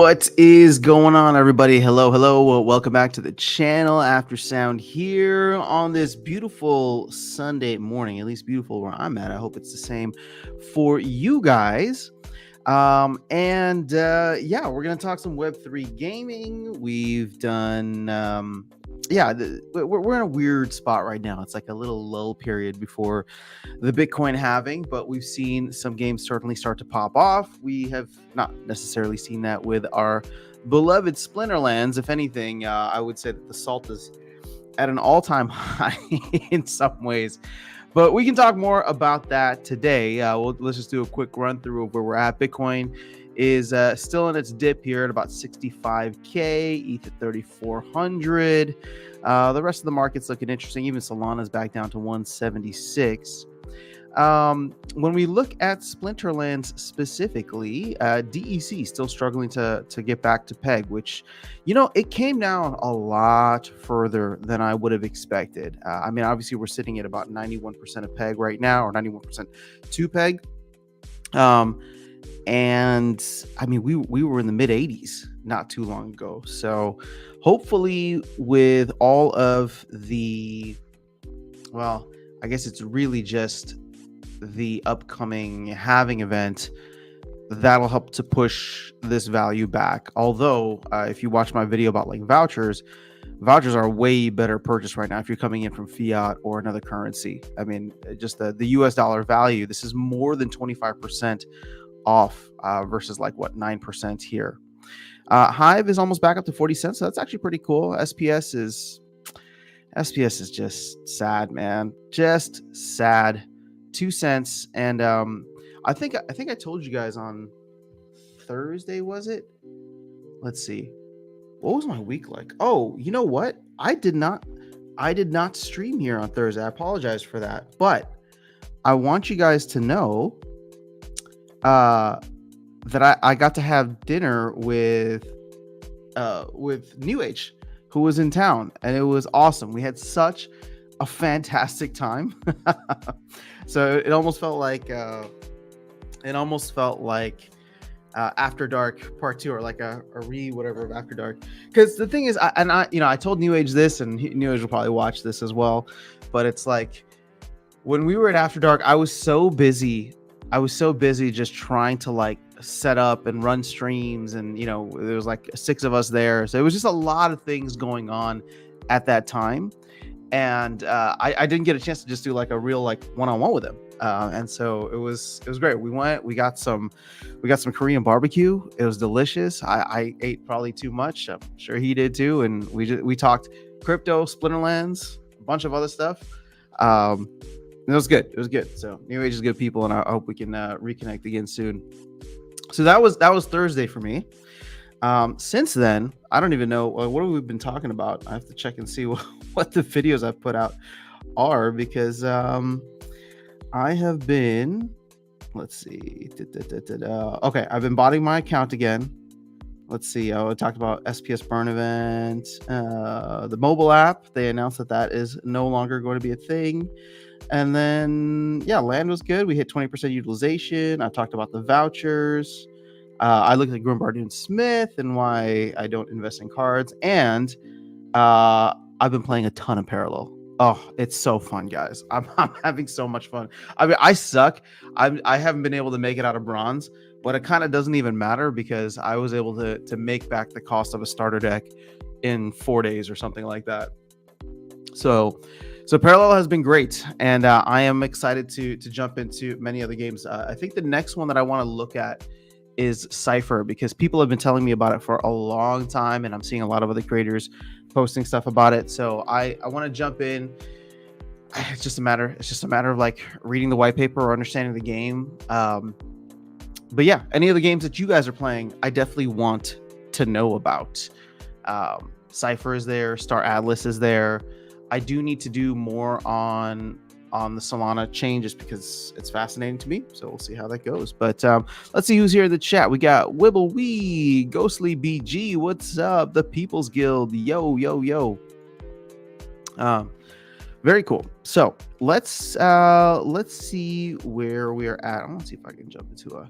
What is going on, everybody? Hello. Welcome back to the channel. After Sound here on this beautiful Sunday morning, at least beautiful where I'm at. I hope it's the same for you guys. Yeah, we're gonna talk some Web3 gaming. We've done we're in a weird spot right now. It's like a little lull period before the Bitcoin halving, but we've seen some games certainly start to pop off. We have not necessarily seen that with our beloved Splinterlands. If anything, I would say that the salt is at an all-time high in some ways. But we can talk more about that today. Let's just do a quick run through of where we're at. Bitcoin is still in its dip here at about 65K, ETH at 3,400. The rest of the market's looking interesting. Even Solana's back down to 176. When we look at Splinterlands specifically, DEC still struggling to get back to peg, which, it came down a lot further than I would have expected. I mean, obviously we're sitting at about 91% of peg right now, or 91% to peg. And I mean, we were in the mid 80s not too long ago. So hopefully with all of the, well, I guess it's really just the upcoming halving event that'll help to push this value back. Although if you watch my video about like vouchers are a way better purchase right now if you're coming in from fiat or another currency. I mean, just the US dollar value, this is more than 25% off versus like 9% here. Hive is almost back up to 40 cents, so that's actually pretty cool. SPS is just sad, man. Just sad. 2 cents. And I think I told you guys on Thursday, was it? Let's see. What was my week like? Oh, you know what? I did not stream here on Thursday. I apologize for that. But I want you guys to know that I got to have dinner with New Age, who was in town, and it was awesome. We had such a fantastic time. So it almost felt like After Dark Part 2, or like a whatever of After Dark. Because the thing is, I told New Age this, and New Age will probably watch this as well. But it's like when we were at After Dark, I was so busy just trying to like set up and run streams, and there was like 6 of us there, so it was just a lot of things going on at that time. And I didn't get a chance to just do like a real like one-on-one with him, and so it was great. We got some Korean barbecue. It was delicious. I ate probably too much. I'm sure he did too. And we talked crypto, Splinterlands, a bunch of other stuff. It was good. So New Age is good people, and I hope we can reconnect again soon. So that was Thursday for me. Since then, I don't even know what have we been talking about. I have to check and see what the videos I've put out are, because I have been, let's see. Okay, I've been botting my account again. Let's see. I talked about SPS burn event, the mobile app. They announced that is no longer going to be a thing. And then, land was good. We hit 20% utilization. I talked about the vouchers. I looked at Grimbardoon Smith and why I don't invest in cards. And I've been playing a ton of Parallel. Oh, it's so fun, guys. I'm having so much fun. I mean, I suck. I haven't been able to make it out of bronze, but it kind of doesn't even matter, because I was able to make back the cost of a starter deck in 4 days or something like that. So Parallel has been great, and I am excited to jump into many other games. I think the next one that I want to look at is Cypher, because people have been telling me about it for a long time, and I'm seeing a lot of other creators posting stuff about it. So I want to jump in. It's just a matter of like reading the white paper or understanding the game. But yeah, any of the games that you guys are playing, I definitely want to know about. Cypher is there, Star Atlas is there. I do need to do more on the Solana chain, just because it's fascinating to me. So we'll see how that goes. But let's see who's here in the chat. We got Wibblewee, Ghostly BG. What's up? The People's Guild. Yo. Very cool. So let's see where we are at. I want to see if I can jump into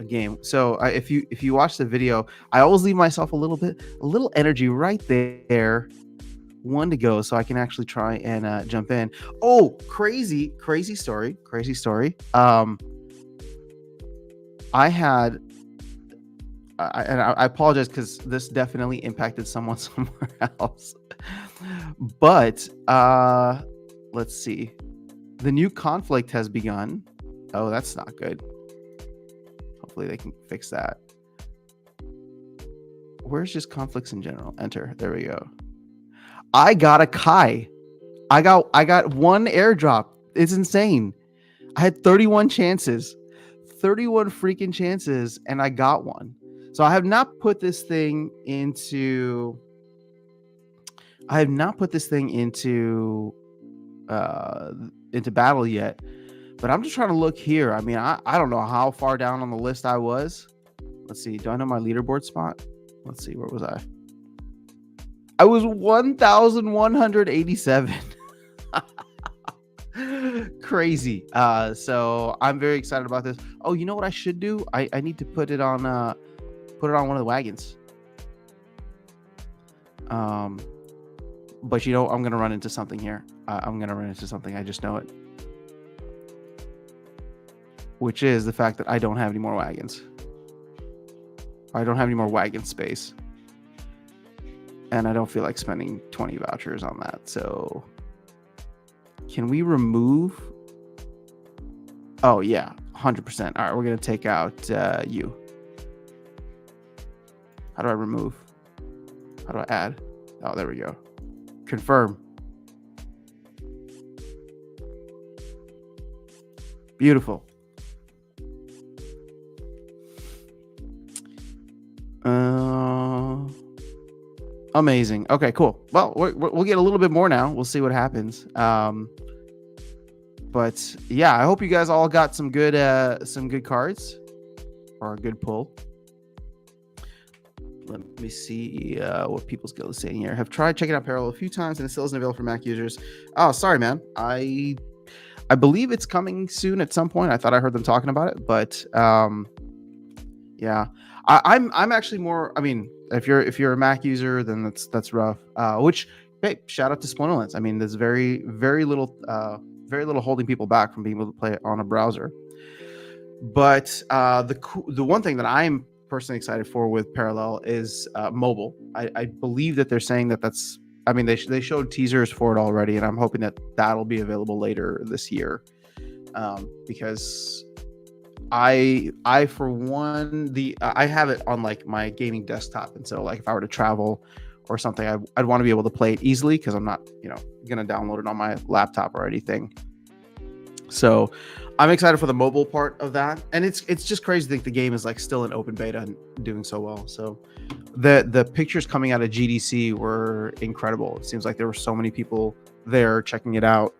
a game. So if you watch the video, I always leave myself a little energy right there, one to go, so I can actually try and jump in. Oh, crazy story. I had, and I apologize because this definitely impacted someone somewhere else. But let's see. The new conflict has begun. Oh, that's not good. Hopefully they can fix that. Where's just conflicts in general? Enter. There we go. I got a Kai. I got one airdrop. It's insane. I had 31 chances. 31 freaking chances, and I got one. So I have not put this thing into battle yet, but I'm just trying to look here. I mean, I don't know how far down on the list I was. Let's see. Do I know my leaderboard spot? Let's see. Where was I? I was 1,187. Crazy. So I'm very excited about this. Oh, you know what I should do? I need to put it on one of the wagons. But I'm gonna run into something here. I just know it. Which is the fact that I don't have any more wagons. I don't have any more wagon space. And I don't feel like spending 20 vouchers on that. So can we remove? Oh, yeah, 100%. All right, we're going to take out you. How do I remove? How do I add? Oh, there we go. Confirm. Beautiful. Amazing. Okay, cool. Well, we'll get a little bit more now. We'll see what happens. But yeah, I hope you guys all got some good cards or a good pull. Let me see what people's guild is saying here. Have tried checking out Parallel a few times and it still isn't available for Mac users. Oh, sorry, man. I believe it's coming soon at some point. I thought I heard them talking about it, but yeah, I'm actually more. I mean, if you're a Mac user, then that's rough. Which, hey, shout out to Splinterlands. I mean, there's very little holding people back from being able to play it on a browser. But the one thing that I'm personally excited for with Parallel is mobile. I believe that they're saying that's. I mean, they showed teasers for it already, and I'm hoping that that'll be available later this year. Because I for one, I have it on like my gaming desktop, and so like if I were to travel or something, I'd want to be able to play it easily because I'm not gonna download it on my laptop or anything. So I'm excited for the mobile part of that, and it's just crazy to think the game is like still in open beta and doing so well. So the pictures coming out of GDC were incredible. It seems like there were so many people there checking it out,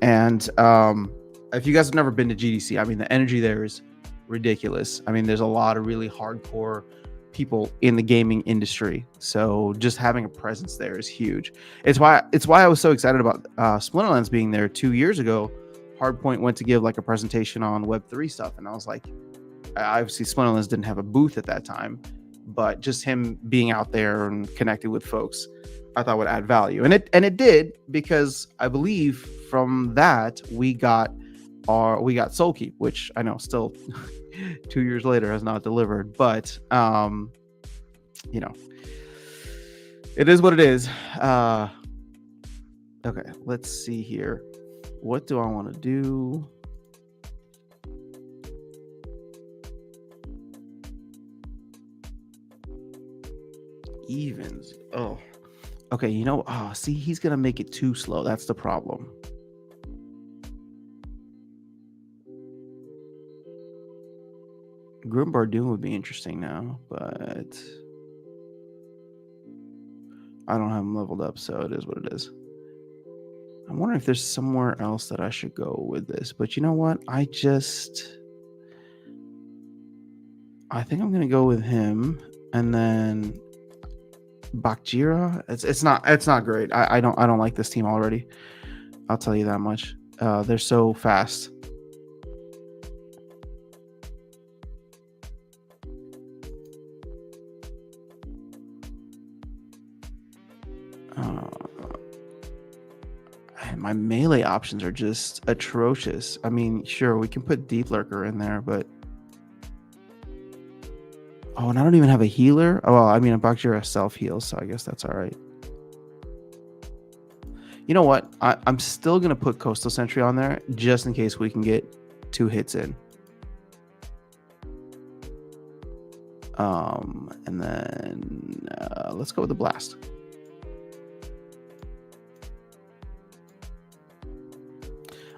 and if you guys have never been to GDC, I mean, the energy there is ridiculous. I mean, there's a lot of really hardcore people in the gaming industry. So just having a presence there is huge. It's why I was so excited about Splinterlands being there 2 years ago. Hardpoint went to give like a presentation on Web3 stuff, and I was like, obviously Splinterlands didn't have a booth at that time, but just him being out there and connected with folks, I thought would add value, and it did, because I believe from that we got Soulkeep, which I know still 2 years later has not delivered, but it is what it is. Okay, let's see here. What do I want to do? Evens. Oh, okay. See, he's gonna make it too slow. That's the problem. Grim Bardoon would be interesting now, but I don't have him leveled up, so it is what it is. I'm wondering if there's somewhere else that I should go with this, but you know what? I think I'm gonna go with him, and then Bakjira. It's not great. I don't like this team already. I'll tell you that much. They're so fast. Uh, my melee options are just atrocious. I mean, sure, we can put Deep Lurker in there, but oh, and I don't even have a healer. Oh, well, I mean, a Bakjira self heals, so I guess that's all right. You know what? I'm still gonna put Coastal Sentry on there just in case we can get 2 hits in. And then let's go with the Blast.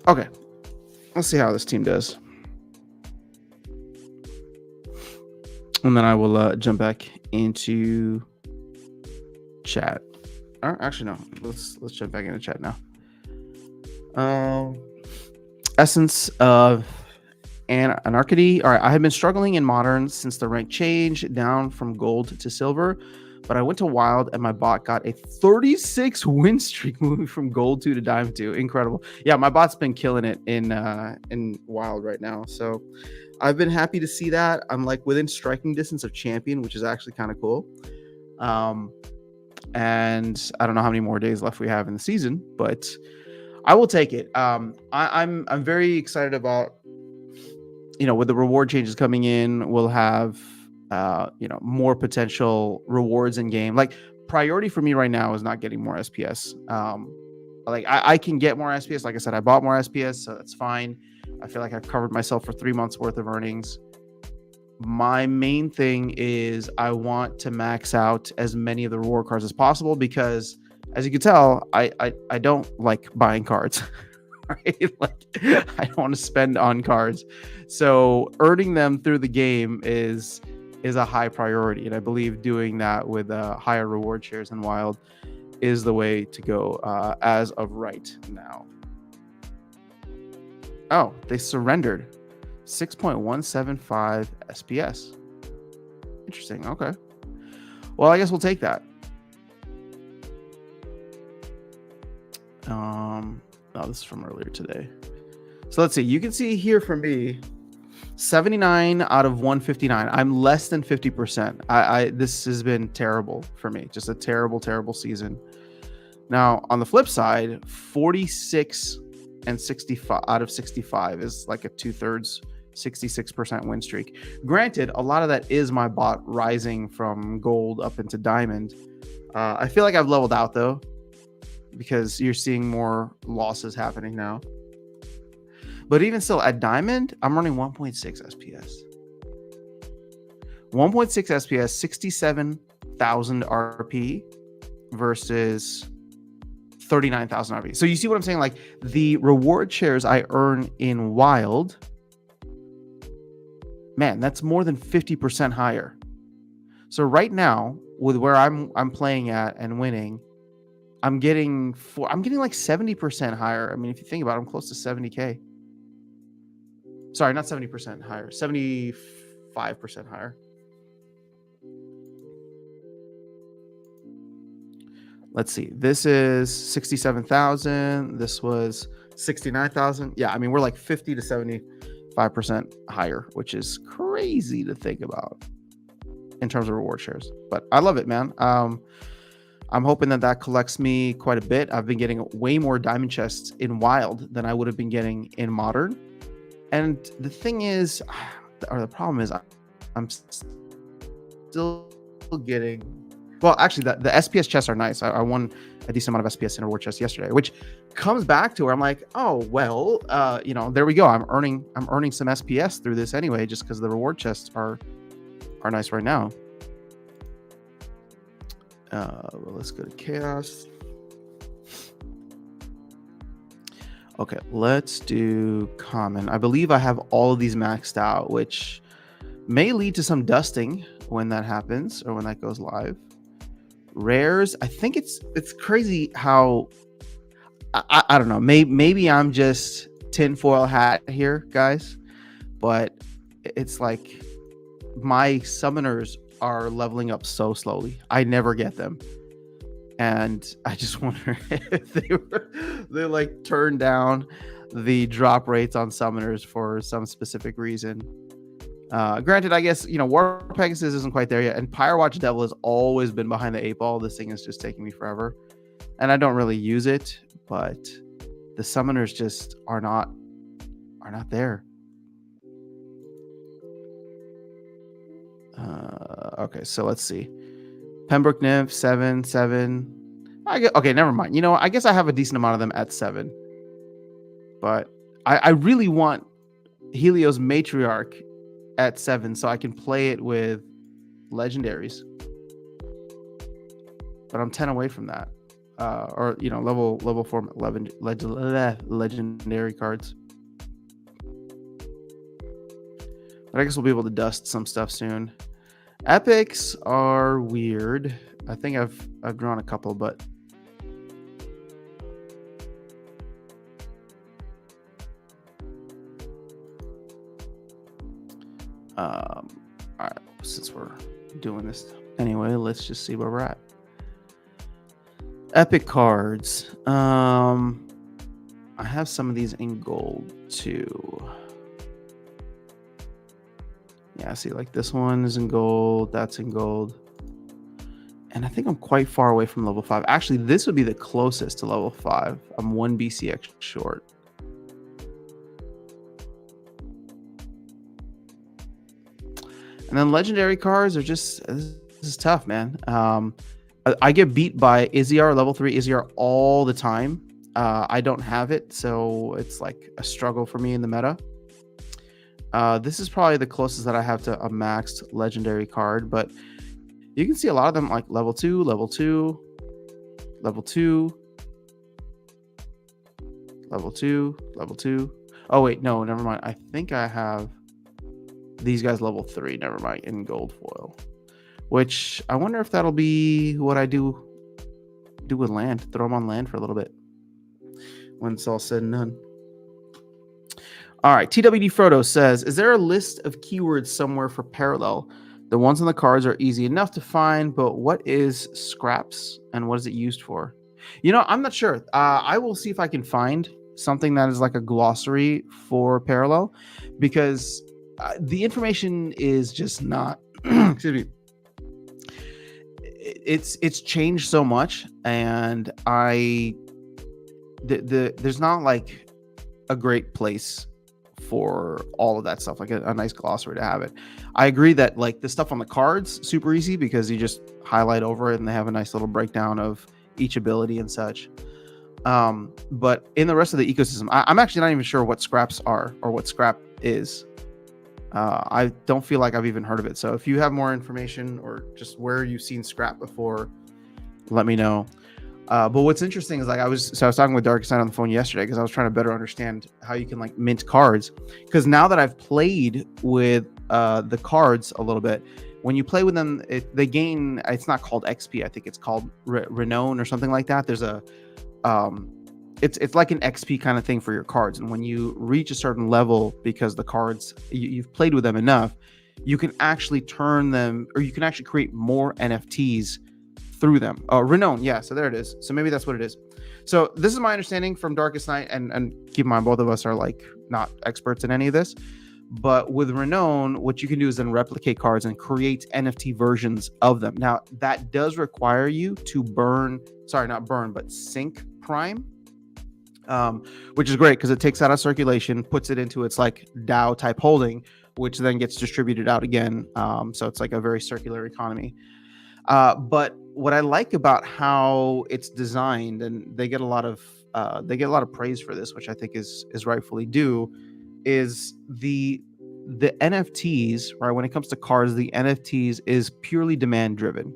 Okay, let's see how this team does, and then I will jump back into chat. Or actually, no. Let's jump back into chat now. Essence of Anarchy. All right, I have been struggling in Modern since the rank change down from Gold to Silver, but I went to Wild and my bot got a 36 win streak moving from Gold 2 to Diamond 2. Incredible. Yeah, my bot's been killing it in Wild right now. So I've been happy to see that. I'm like within striking distance of Champion, which is actually kind of cool. And I don't know how many more days left we have in the season, but I will take it. I'm very excited about, with the reward changes coming in, we'll have more potential rewards in game. Like, priority for me right now is not getting more SPS. Like I can get more SPS. Like I said, I bought more SPS, so that's fine. I feel like I've covered myself for 3 months worth of earnings. My main thing is I want to max out as many of the reward cards as possible, because as you can tell, I don't like buying cards. Right? Like, I don't want to spend on cards. So earning them through the game is a high priority. And I believe doing that with higher reward shares in Wild is the way to go as of right now. Oh, they surrendered. 6.175 SPS. Interesting. Okay. Well, I guess we'll take that. Oh, this is from earlier today. So let's see. You can see here for me, 79 out of 159. I'm less than 50%. This has been terrible for me. Just a terrible, terrible season. Now, on the flip side, 46 and 65 out of 65 is like a 2/3, 66% win streak. Granted, a lot of that is my bot rising from Gold up into Diamond. I feel like I've leveled out though, because you're seeing more losses happening now. But even still, at Diamond, I'm running 1.6 SPS. 1.6 SPS, 67,000 RP versus 39,000 RP. So you see what I'm saying? Like, the reward shares I earn in Wild, man, that's more than 50% higher. So right now, with where I'm playing at and winning, I'm getting like 70% higher. I mean, if you think about it, I'm close to 70K. Sorry, not 70% higher, 75% higher. Let's see. This is 67,000. This was 69,000. Yeah, I mean, we're like 50 to 75% higher, which is crazy to think about in terms of reward shares. But I love it, man. I'm hoping that collects me quite a bit. I've been getting way more diamond chests in Wild than I would have been getting in Modern. And the thing is, or the problem is, I'm still getting... Well, actually, the SPS chests are nice. I won a decent amount of SPS in a reward chest yesterday, which comes back to where I'm like, oh, well, there we go. I'm earning some SPS through this anyway, just because the reward chests are nice right now. Well, let's go to Chaos. Okay, let's do Common. I believe I have all of these maxed out, which may lead to some dusting when that happens or when that goes live. Rares, I think it's crazy how I don't know. Maybe I'm just tinfoil hat here, guys, but it's like my summoners are leveling up so slowly. I never get them, and I just wonder if they like turn down the drop rates on summoners for some specific reason. Granted, I guess, War Pegasus isn't quite there yet, and Pyre Watch Devil has always been behind the 8 ball. This thing is just taking me forever. and I don't really use it, but the summoners just are not there. Okay, so let's see. Pembroke Nymph 7. Okay, never mind. You know what? I guess I have a decent amount of them at 7, but I really want Helios Matriarch at 7 so I can play it with legendaries. But I'm 10 away from that. Or level 4 legendary cards. But I guess we'll be able to dust some stuff soon. Epics are weird. I think I've drawn a couple, but all right, since we're doing this anyway, let's just see where we're at. Epic cards. I have some of these in gold too. Yeah, see, like this one is in gold, that's in gold. And I think I'm quite far away from level 5. Actually, this would be the closest to level 5. I'm 1 BCX short. And then legendary cards are just, this is tough, man. I get beat by Izziar, level 3 Izziar all the time. I don't have it, so it's like a struggle for me in the meta. This is probably the closest that I have to a maxed legendary card, but you can see a lot of them like level 2, level 2, level 2, level 2, level 2. Oh, wait, no, never mind. I think I have these guys level 3, never mind, in gold foil. Which I wonder if that'll be what I do with land. Throw them on land for a little bit when it's all said and done. All right, TWD Frodo says, is there a list of keywords somewhere for parallel? The ones on the cards are easy enough to find, but what is scraps and what is it used for? You know, I'm not sure. I will see if I can find something that is like a glossary for parallel, because the information is just not, excuse me. It's changed so much, and there's not like a great place for all of that stuff, like a nice glossary to have it. I agree that like the stuff on the cards super easy because you just highlight over it and they have a nice little breakdown of each ability and such. But in the rest of the ecosystem, I'm actually not even sure what scraps are or what scrap is. I don't feel like I've even heard of it. So if you have more information or just where you've seen scrap before, let me know. But what's interesting is like I was talking with Darkest Night on the phone yesterday because I was trying to better understand how you can like mint cards. Because now that I've played with the cards a little bit, when you play with them, they gain. It's not called XP. I think it's called Renown or something like that. There's a it's like an XP kind of thing for your cards. And when you reach a certain level, because the cards you've played with them enough, you can actually turn them, or you can actually create more NFTs through them. Renown, yeah, so there it is. So maybe that's what it is. So this is my understanding from Darkest Night, and keep in mind both of us are like not experts in any of this, but with Renown, what you can do is then replicate cards and create NFT versions of them. Now that does require you to sync Prime, which is great because it takes out of circulation, puts it into its like DAO type holding, which then gets distributed out again. So it's like a very circular economy. But what I like about how it's designed, and they get a lot of praise for this, which I think is rightfully due, is the NFTs, right? When it comes to cards, the NFTs is purely demand driven.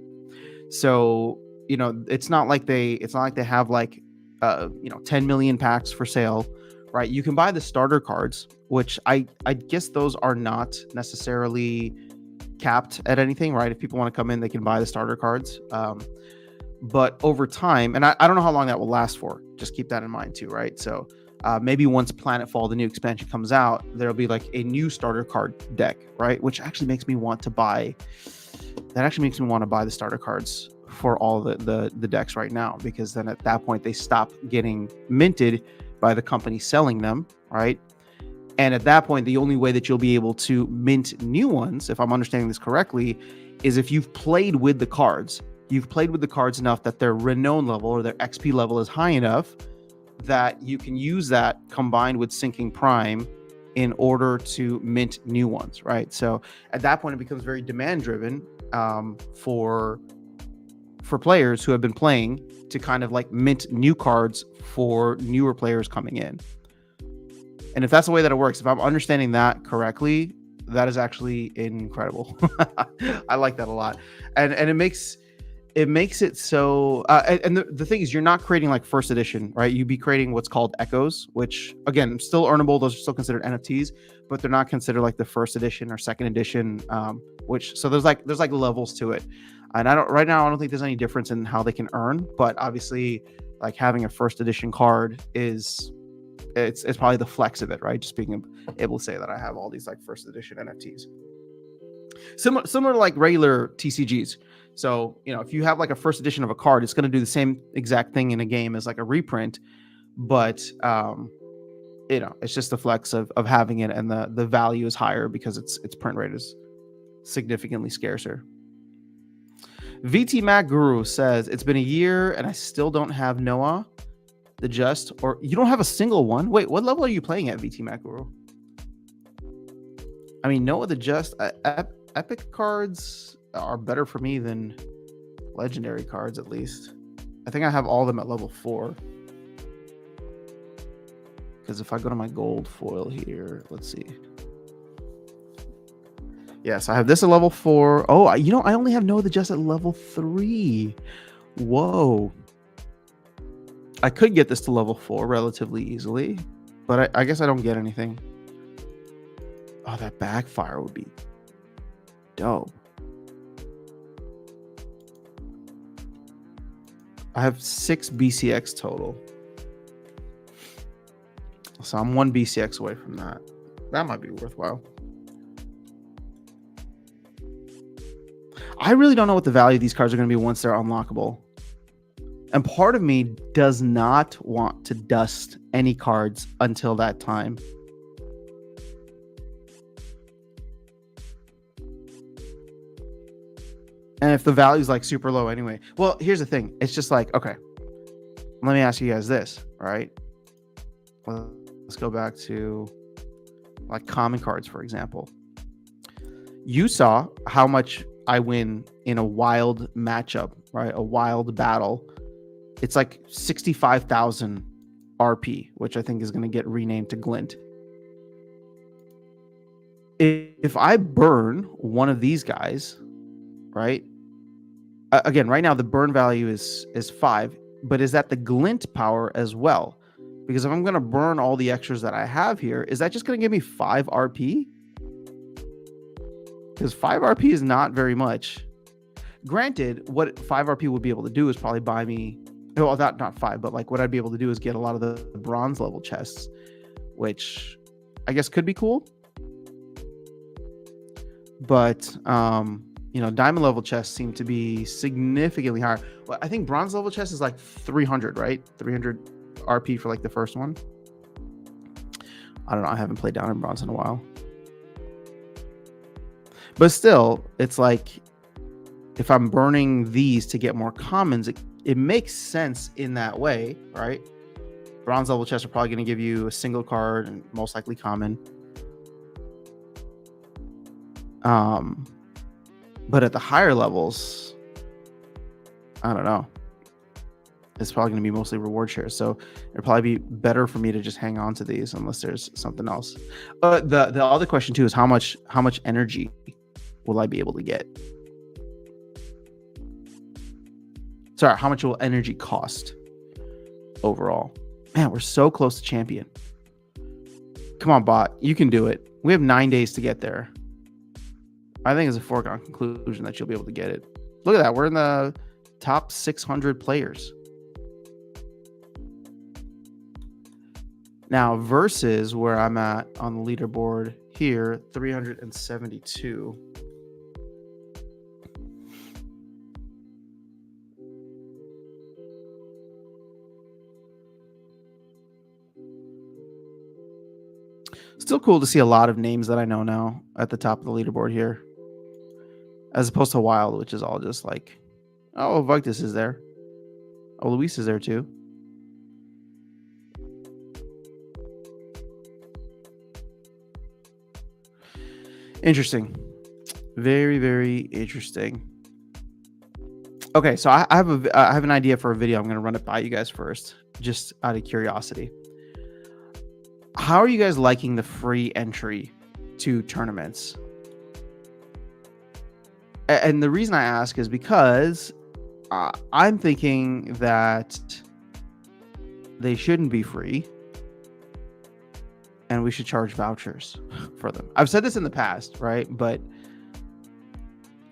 So, you know, it's not like they have like 10 million packs for sale, right? You can buy the starter cards, which I guess those are not necessarily capped at anything, right? If people want to come in, they can buy the starter cards. But over time, and I don't know how long that will last for, just keep that in mind too, right? So maybe once Planetfall, the new expansion, comes out, there'll be like a new starter card deck, right? Which actually makes me want to buy the starter cards for all the decks right now, because then at that point they stop getting minted by the company selling them, right? And at that point, the only way that you'll be able to mint new ones, if I'm understanding this correctly, is if you've played with the cards you've played with the cards enough that their renown level or their XP level is high enough that you can use that combined with syncing prime in order to mint new ones, right? So at that point, it becomes very demand driven for players who have been playing to kind of like mint new cards for newer players coming in. And if that's the way that it works, if I'm understanding that correctly, that is actually incredible. I like that a lot. And it makes it so and the thing is, you're not creating like first edition, right? You'd be creating what's called echoes, which again, still earnable. Those are still considered NFTs, but they're not considered like the first edition or second edition, which, so there's like levels to it. And right now I don't think there's any difference in how they can earn, but obviously like having a first edition card is, it's probably the flex of it, right? Just being able to say that I have all these like first edition NFTs. Similar to like regular TCGs. So, if you have like a first edition of a card, it's going to do the same exact thing in a game as like a reprint, but it's just the flex of having it, and the value is higher because its print rate is significantly scarcer. VT Mac Guru says, it's been a year and I still don't have Noah the Just, or you don't have a single one. Wait, what level are you playing at, VT Mac Guru? I mean, Noah the Just, epic cards are better for me than legendary cards, at least. I think I have all of them at level 4. Because if I go to my gold foil here, let's see. Yes, I have this at level 4. Oh, I only have Noah the Just at level 3. Whoa. I could get this to level 4 relatively easily, but I guess I don't get anything. Oh, that backfire would be dope. I have 6 BCX total. So I'm 1 BCX away from that. That might be worthwhile. I really don't know what the value of these cards are going to be once they're unlockable. And part of me does not want to dust any cards until that time. And if the value is like super low anyway. Well, here's the thing. It's just like, okay, let me ask you guys this, right? Let's go back to like common cards, for example. You saw how much I win in a wild matchup, right? A wild battle. It's like 65,000 RP, which I think is going to get renamed to Glint. If I burn one of these guys, right? Again, right now the burn value is 5, but is that the glint power as well? Because if I'm going to burn all the extras that I have here, is that just going to give me 5 RP? Because 5 RP is not very much. Granted, what 5 RP would be able to do is probably buy me, well, not 5, but like what I'd be able to do is get a lot of the bronze level chests, which I guess could be cool. But diamond level chests seem to be significantly higher. Well, I think bronze level chest is like 300, right? 300 RP for like the first one. I don't know. I haven't played down in bronze in a while. But still, it's like if I'm burning these to get more commons, it makes sense in that way, right? Bronze level chests are probably going to give you a single card and most likely common. But at the higher levels, I don't know. It's probably going to be mostly reward shares. So it'd probably be better for me to just hang on to these unless there's something else. The other question too is how much energy will I be able to get? Sorry, how much will energy cost overall? Man, we're so close to champion. Come on, bot. You can do it. We have 9 days to get there. I think it's a foregone conclusion that you'll be able to get it. Look at that. We're in the top 600 players. Now, versus where I'm at on the leaderboard here, 372. Still cool to see a lot of names that I know now at the top of the leaderboard here, as opposed to Wild, which is all just like Oh, Victus is there. Oh, Luis is there too. Interesting. Very, very interesting. Okay, so I have an idea for a video. I'm going to run it by you guys first, just out of curiosity. How are you guys liking the free entry to tournaments? And the reason I ask is because I'm thinking that they shouldn't be free, and we should charge vouchers for them. I've said this in the past, right? But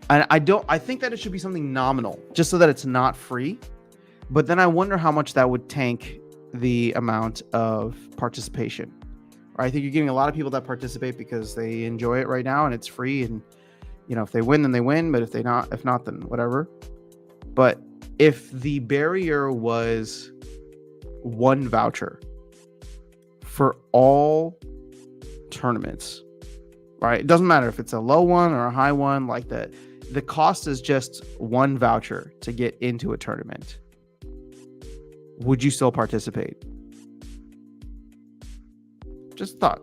I think that it should be something nominal, just so that it's not free. But then I wonder how much that would tank the amount of participation. Right? I think you're getting a lot of people that participate because they enjoy it right now and it's free, and if they win, then they win. But if not, then whatever. But if the barrier was one voucher for all tournaments, right? It doesn't matter if it's a low one or a high one, like that. The cost is just one voucher to get into a tournament. Would you still participate? Just a thought.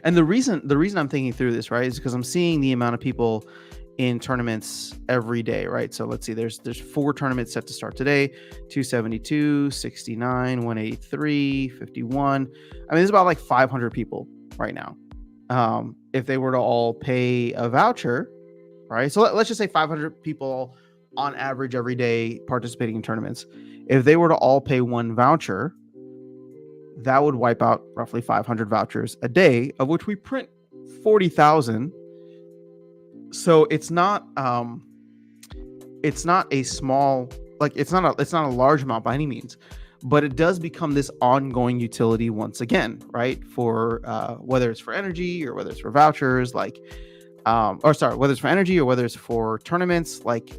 And the reason I'm thinking through this, right, is because I'm seeing the amount of people in tournaments every day, right? So let's see, there's 4 tournaments set to start today: 272, 69, 183, 51. I mean, there's about like 500 people right now. If they were to all pay a voucher, right? So let's just say 500 people on average every day participating in tournaments. If they were to all pay one voucher, that would wipe out roughly 500 vouchers a day, of which we print 40,000. So it's not a small, like it's not a large amount by any means, but it does become this ongoing utility once again, right? For whether it's for energy or whether it's for vouchers, whether it's for energy or whether it's for tournaments, like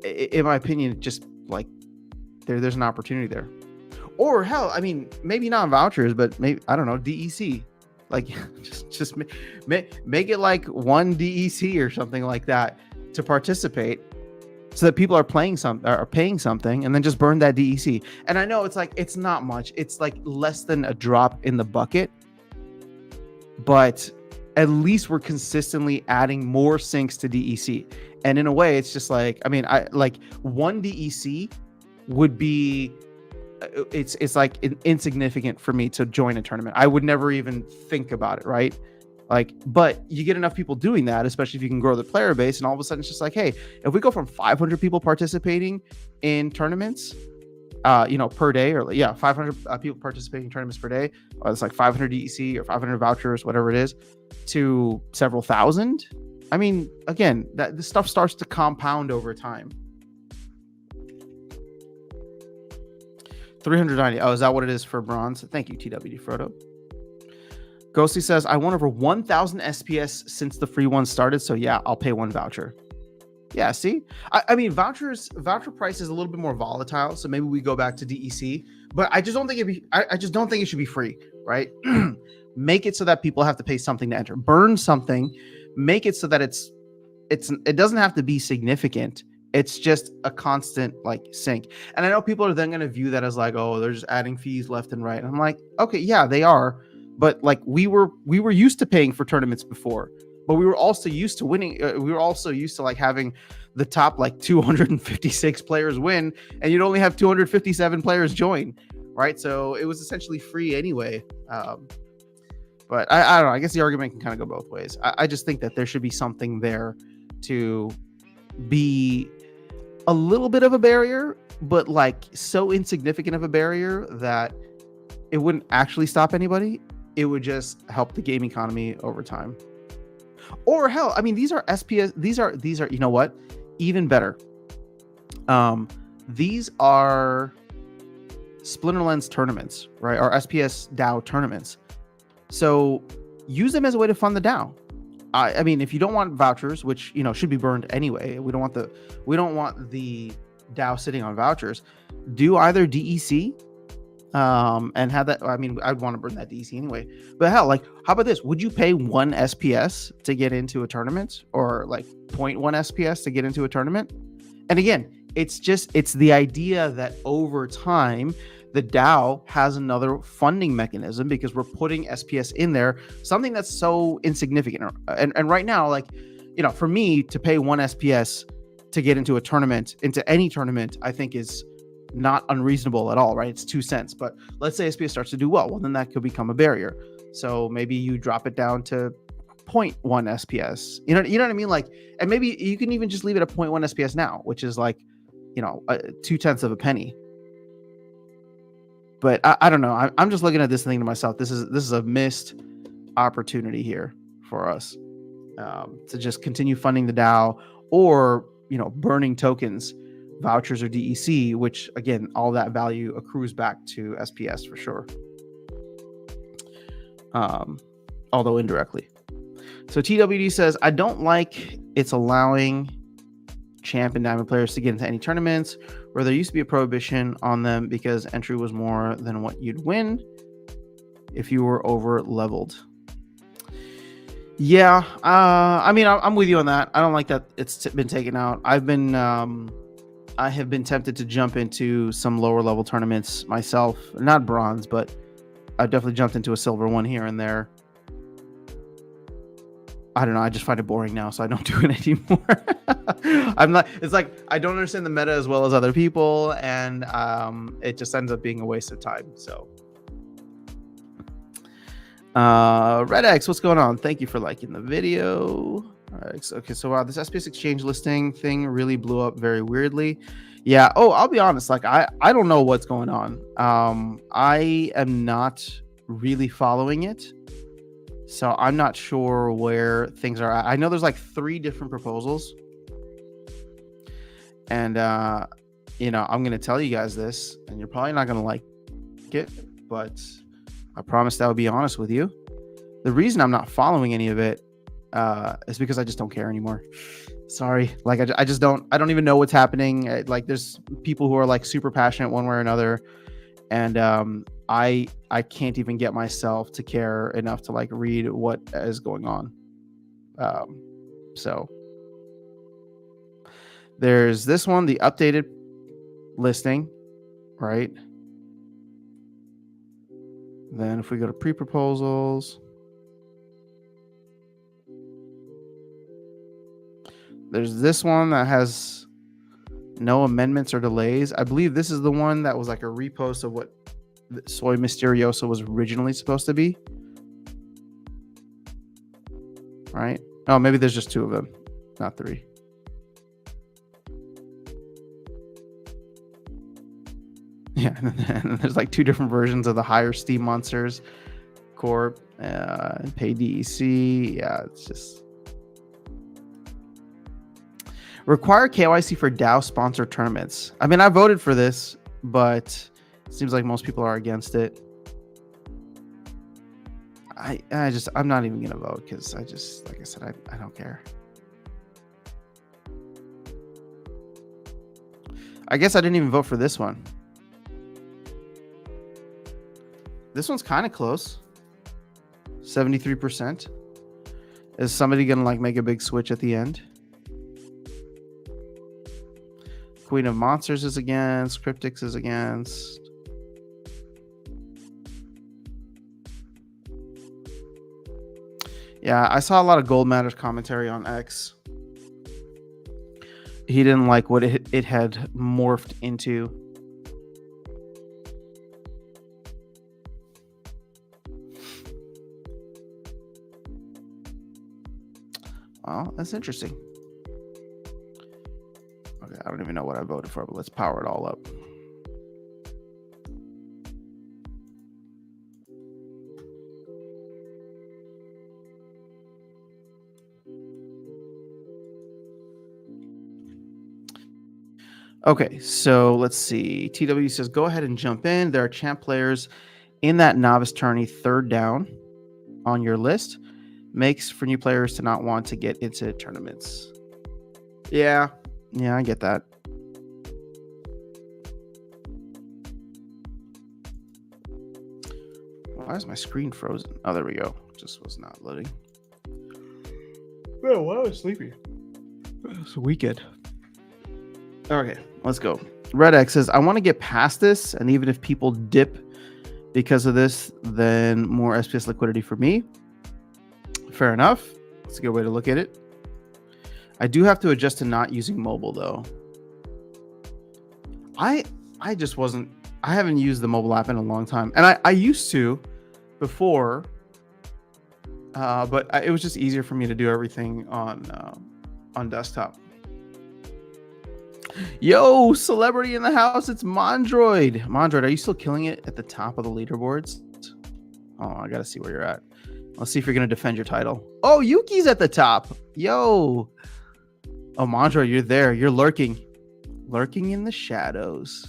in my opinion, just like there's an opportunity there. Or hell, I mean, maybe not vouchers, but maybe, I don't know, DEC. Like just make it like one DEC or something like that to participate, so that people are paying something, and then just burn that DEC. And I know it's not much. It's like less than a drop in the bucket, but at least we're consistently adding more sinks to DEC. And in a way, it's just like, I mean, one DEC would be, it's like insignificant for me to join a tournament. I would never even think about it, right? But you get enough people doing that, especially if you can grow the player base, and all of a sudden it's just like, hey, if we go from 500 people participating in tournaments, per day, or 500 people participating in tournaments per day, or it's like 500 DEC or 500 vouchers, whatever it is, to several thousand. I mean, again, this stuff starts to compound over time. 390. Oh, is that what it is for bronze? Thank you, TWD Frodo. Ghosty says, I won over 1,000 SPS since the free one started, so yeah, I'll pay one voucher. Yeah, see? I mean, voucher price is a little bit more volatile, so maybe we go back to DEC, but I just don't think it should be free, right? Make it so that people have to pay something to enter. Burn something, make it so that it doesn't have to be significant. It's just a constant sink. And I know people are then going to view that as like, oh, they're just adding fees left and right. And I'm like, okay, yeah, they are. But we were used to paying for tournaments before, but we were also used to winning. We were also used to having the top 256 players win, and you'd only have 257 players join, right? So it was essentially free anyway. But I don't know. I guess the argument can kind of go both ways. I just think that there should be something there to be a little bit of a barrier, but so insignificant of a barrier that it wouldn't actually stop anybody. It would just help the game economy over time. Or hell, I mean, these are SPS. These are, you know what? Even better. These are Splinter Lens tournaments, right? Or SPS DAO tournaments. So use them as a way to fund the DAO. I mean, if you don't want vouchers, which should be burned anyway, we don't want the DAO sitting on vouchers. Do either DEC and have that. I mean, I'd want to burn that DC anyway. But hell, like, how about this? Would you pay 1 SPS to get into a tournament, or like 0.1 SPS to get into a tournament? And again, it's the idea that over time, the DAO has another funding mechanism because we're putting SPS in there, something that's so insignificant. And right now, like, for me to pay 1 SPS to get into a tournament, into any tournament, I think is not unreasonable at all, right? It's 2 cents. But let's say SPS starts to do well, then that could become a barrier. So maybe you drop it down to 0.1 SPS. You know what I mean? Like, and maybe you can even just leave it at 0.1 SPS now, which is like, 0.2 of a penny. But I don't know. I'm just looking at this thing to myself. This is a missed opportunity here for us to just continue funding the DAO, or burning tokens, vouchers, or DEC, which again, all that value accrues back to SPS for sure. Although indirectly. So TWD says, I don't like it's allowing champ and diamond players to get into any tournaments where there used to be a prohibition on them because entry was more than what you'd win if you were over leveled. Yeah, I mean, I'm with you on that. I don't like that it's been taken out. I have been tempted to jump into some lower level tournaments myself, not bronze, but I definitely jumped into a silver one here and there. I don't know. I just find it boring now, so I don't do it anymore. It's like I don't understand the meta as well as other people, and it just ends up being a waste of time. So, Red X, what's going on? Thank you for liking the video. All right, okay, so wow, this SPS exchange listing thing really blew up very weirdly. Yeah. Oh, I'll be honest. Like, I don't know what's going on. I am not really following it. So I'm not sure where things are at. I know there's like 3 different proposals. And, I'm going to tell you guys this, and you're probably not going to like it, but I promised I would be honest with you. The reason I'm not following any of it is because I just don't care anymore. Sorry. Like, I just don't even know what's happening. Like, there's people who are like super passionate one way or another. And I can't even get myself to care enough to like read what is going on. So there's this one, the updated listing, right? Then if we go to pre-proposals, there's this one that has no amendments or delays. I believe this is the one that was like a repost of what Soy Mysterioso was originally supposed to be. Right? Oh, maybe there's just 2 of them, not 3. Yeah, and there's like 2 different versions of the higher Steam Monsters Corp, pay DEC. Yeah, it's just require KYC for DAO sponsored tournaments. I mean, I voted for this, but it seems like most people are against it. I'm not even gonna vote because like I said, I don't care. I guess I didn't even vote for this one. This one's kind of close. 73%. Is somebody gonna like make a big switch at the end? Queen of Monsters is against. Cryptics is against. Yeah, I saw a lot of Gold Matters commentary on X. He didn't like what it had morphed into. Well, that's interesting. Okay, I don't even know what I voted for, but let's power it all up. Okay, so let's see. TW says, go ahead and jump in. There are champ players in that novice tourney 3rd down on your list. Makes for new players to not want to get into tournaments. Yeah, I get that. Why is my screen frozen? Oh, there we go. Just was not loading. Oh, why was I sleepy? It's a weekend. Okay, let's go. Red X says, I want to get past this, and even if people dip because of this, then more SPS liquidity for me. Fair enough. That's a good way to look at it. I do have to adjust to not using mobile, though. I just wasn't... I haven't used the mobile app in a long time. And I used to before, but it was just easier for me to do everything on desktop. Yo, celebrity in the house. It's Mondroid. Mondroid, are you still killing it at the top of the leaderboards? Oh, I got to see where you're at. Let's see if you're going to defend your title. Oh, Yuki's at the top. Yo. Oh, Mondroid, you're there. You're lurking. Lurking in the shadows.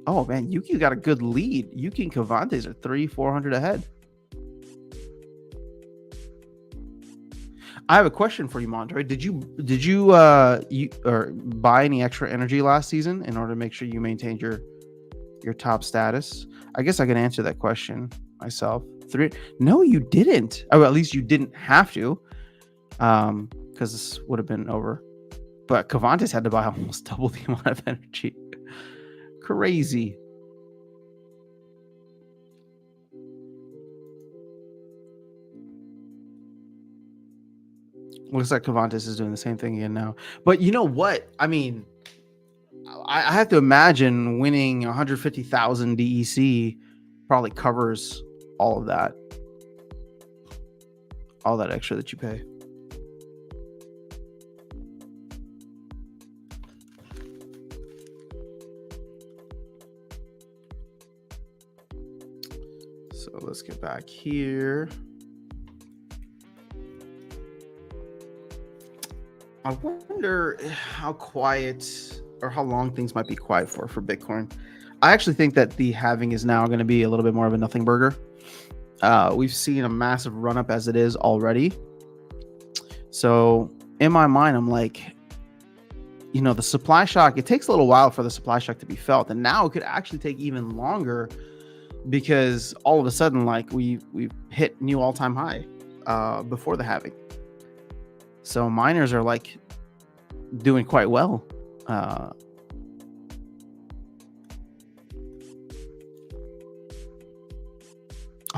Oh, man, Yuki got a good lead. Yuki and Cavantes are 400 ahead. I have a question for you, Mondroid. Did you buy any extra energy last season in order to make sure you maintained your top status? I guess I can answer that question myself. No, you didn't. Oh, at least you didn't have to, because this would have been over. But Cavantes had to buy almost double the amount of energy. Crazy. Looks like Cavantes is doing the same thing again now. But you know what? I mean, I have to imagine winning 150,000 DEC probably covers all of that. All that extra that you pay. So let's get back here. I wonder how quiet or how long things might be quiet for Bitcoin. I actually think that the halving is now going to be a little bit more of a nothing burger. We've seen a massive run up as it is already. So in my mind, I'm like, you know, the supply shock, it takes a little while for the supply shock to be felt. And now it could actually take even longer because all of a sudden, like we've hit new all-time high before the halving. So miners are like doing quite well. Oh,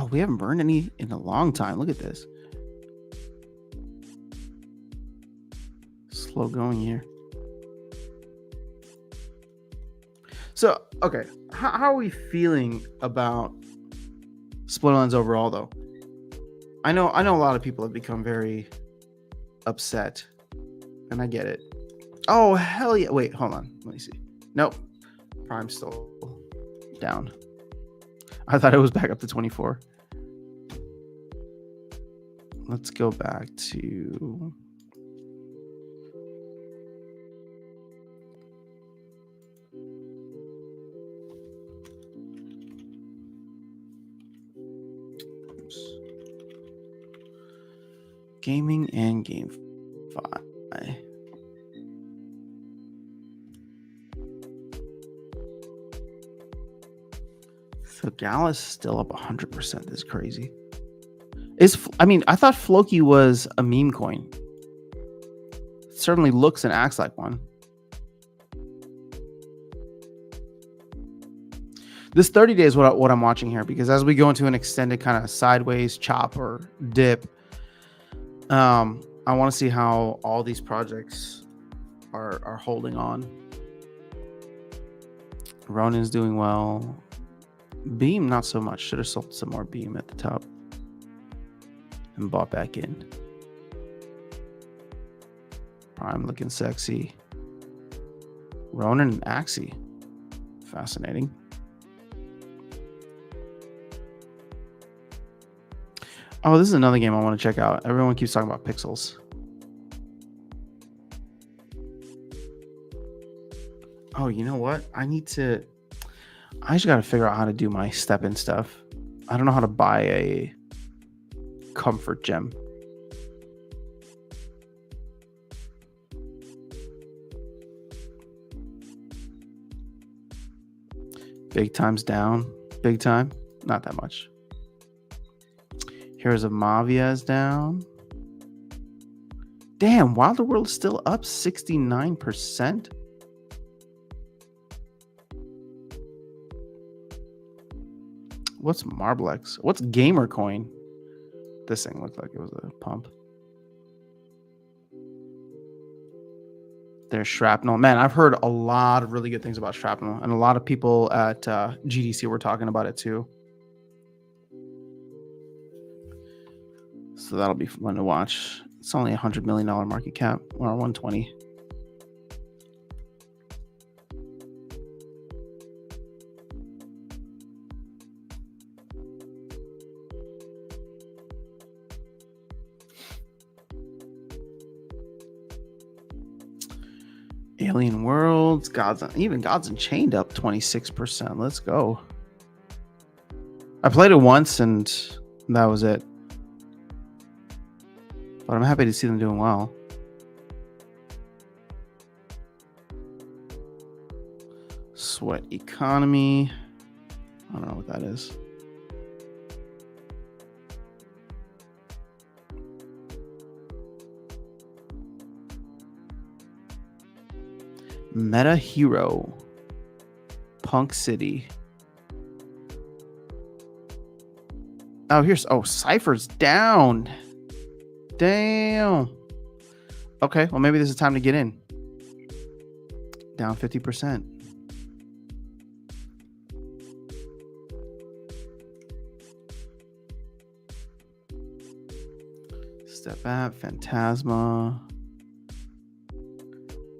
we haven't burned any in a long time. Look at this. Slow going here. So, okay. How are we feeling about split lines overall, though? I know a lot of people have become very upset, and I get it. Oh, hell yeah. Wait, hold on. Let me see. Nope. Prime's still down. I thought it was back up to 24. Let's go back to... Gaming and GameFi. So Gallus still up 100%. This is crazy. I thought Floki was a meme coin. It certainly looks and acts like one. This 30 days what I'm watching here, because as we go into an extended kind of sideways chop or dip, I want to see how all these projects are holding on. Ronin's doing well. Beam, not so much. Should have sold some more Beam at the top and bought back in. Prime looking sexy. Ronin and Axie. Fascinating. Oh, this is another game I want to check out. Everyone keeps talking about Pixels. Oh, you know what? I just got to figure out how to do my step-in stuff. I don't know how to buy a comfort gem. Big time's down. Big time? Not that much. Heroes of Mavia is down. Damn, Wilder World is still up 69%. What's Marblex? What's Gamer Coin? This thing looked like it was a pump. There's Shrapnel. Man, I've heard a lot of really good things about Shrapnel, and a lot of people at GDC were talking about it too. So that'll be fun to watch. It's only $100 million market cap, or 120. Alien Worlds, even Gods Unchained up 26%. Let's go. I played it once and that was it. But I'm happy to see them doing well. Sweat Economy. I don't know what that is. Meta Hero. Punk City. Oh, Cypher's down. Damn. Okay, well, maybe this is time to get in. Down 50%. Step App, Phantasma.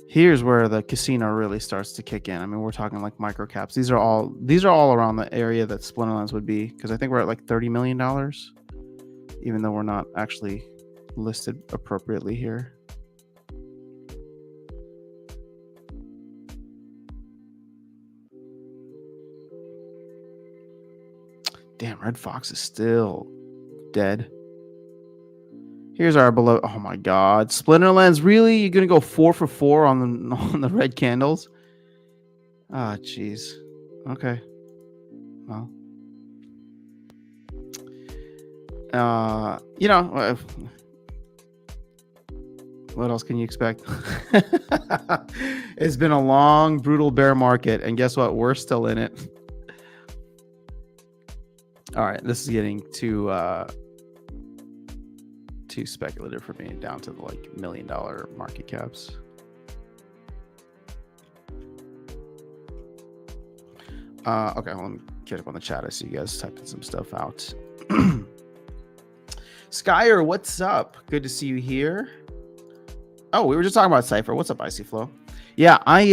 Here's where the casino really starts to kick in. I mean, we're talking like micro caps. These are all around the area that Splinterlands would be, because I think we're at like $30 million, even though we're not actually listed appropriately here. Damn, Red Fox is still dead. Here's our below. Oh my God, Splinterlands! Really, you're gonna go 4 for 4 on the red candles? Ah, jeez. Okay. Well, you know, what else can you expect? It's been a long, brutal bear market, and guess what? We're still in it. All right, this is getting too speculative for me, down to the like $1 million market caps. Okay, well, let me get up on the chat. I see you guys typing some stuff out. Skyer, what's up? Good to see you here. Oh, we were just talking about Cypher. What's up, Icy Flow? Yeah, I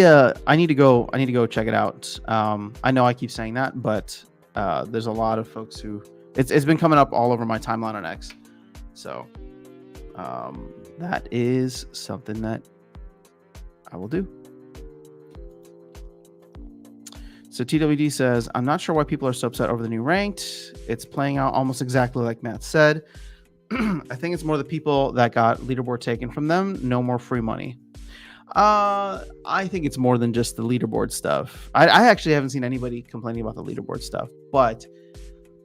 need to go check it out. I know I keep saying that, but there's a lot of folks who it's been coming up all over my timeline on X. So that is something that I will do. So TWD says, I'm not sure why people are so upset over the new ranked. It's playing out almost exactly like Matt said. I think it's more the people that got leaderboard taken from them. No more free money. I think it's more than just the leaderboard stuff. I actually haven't seen anybody complaining about the leaderboard stuff, but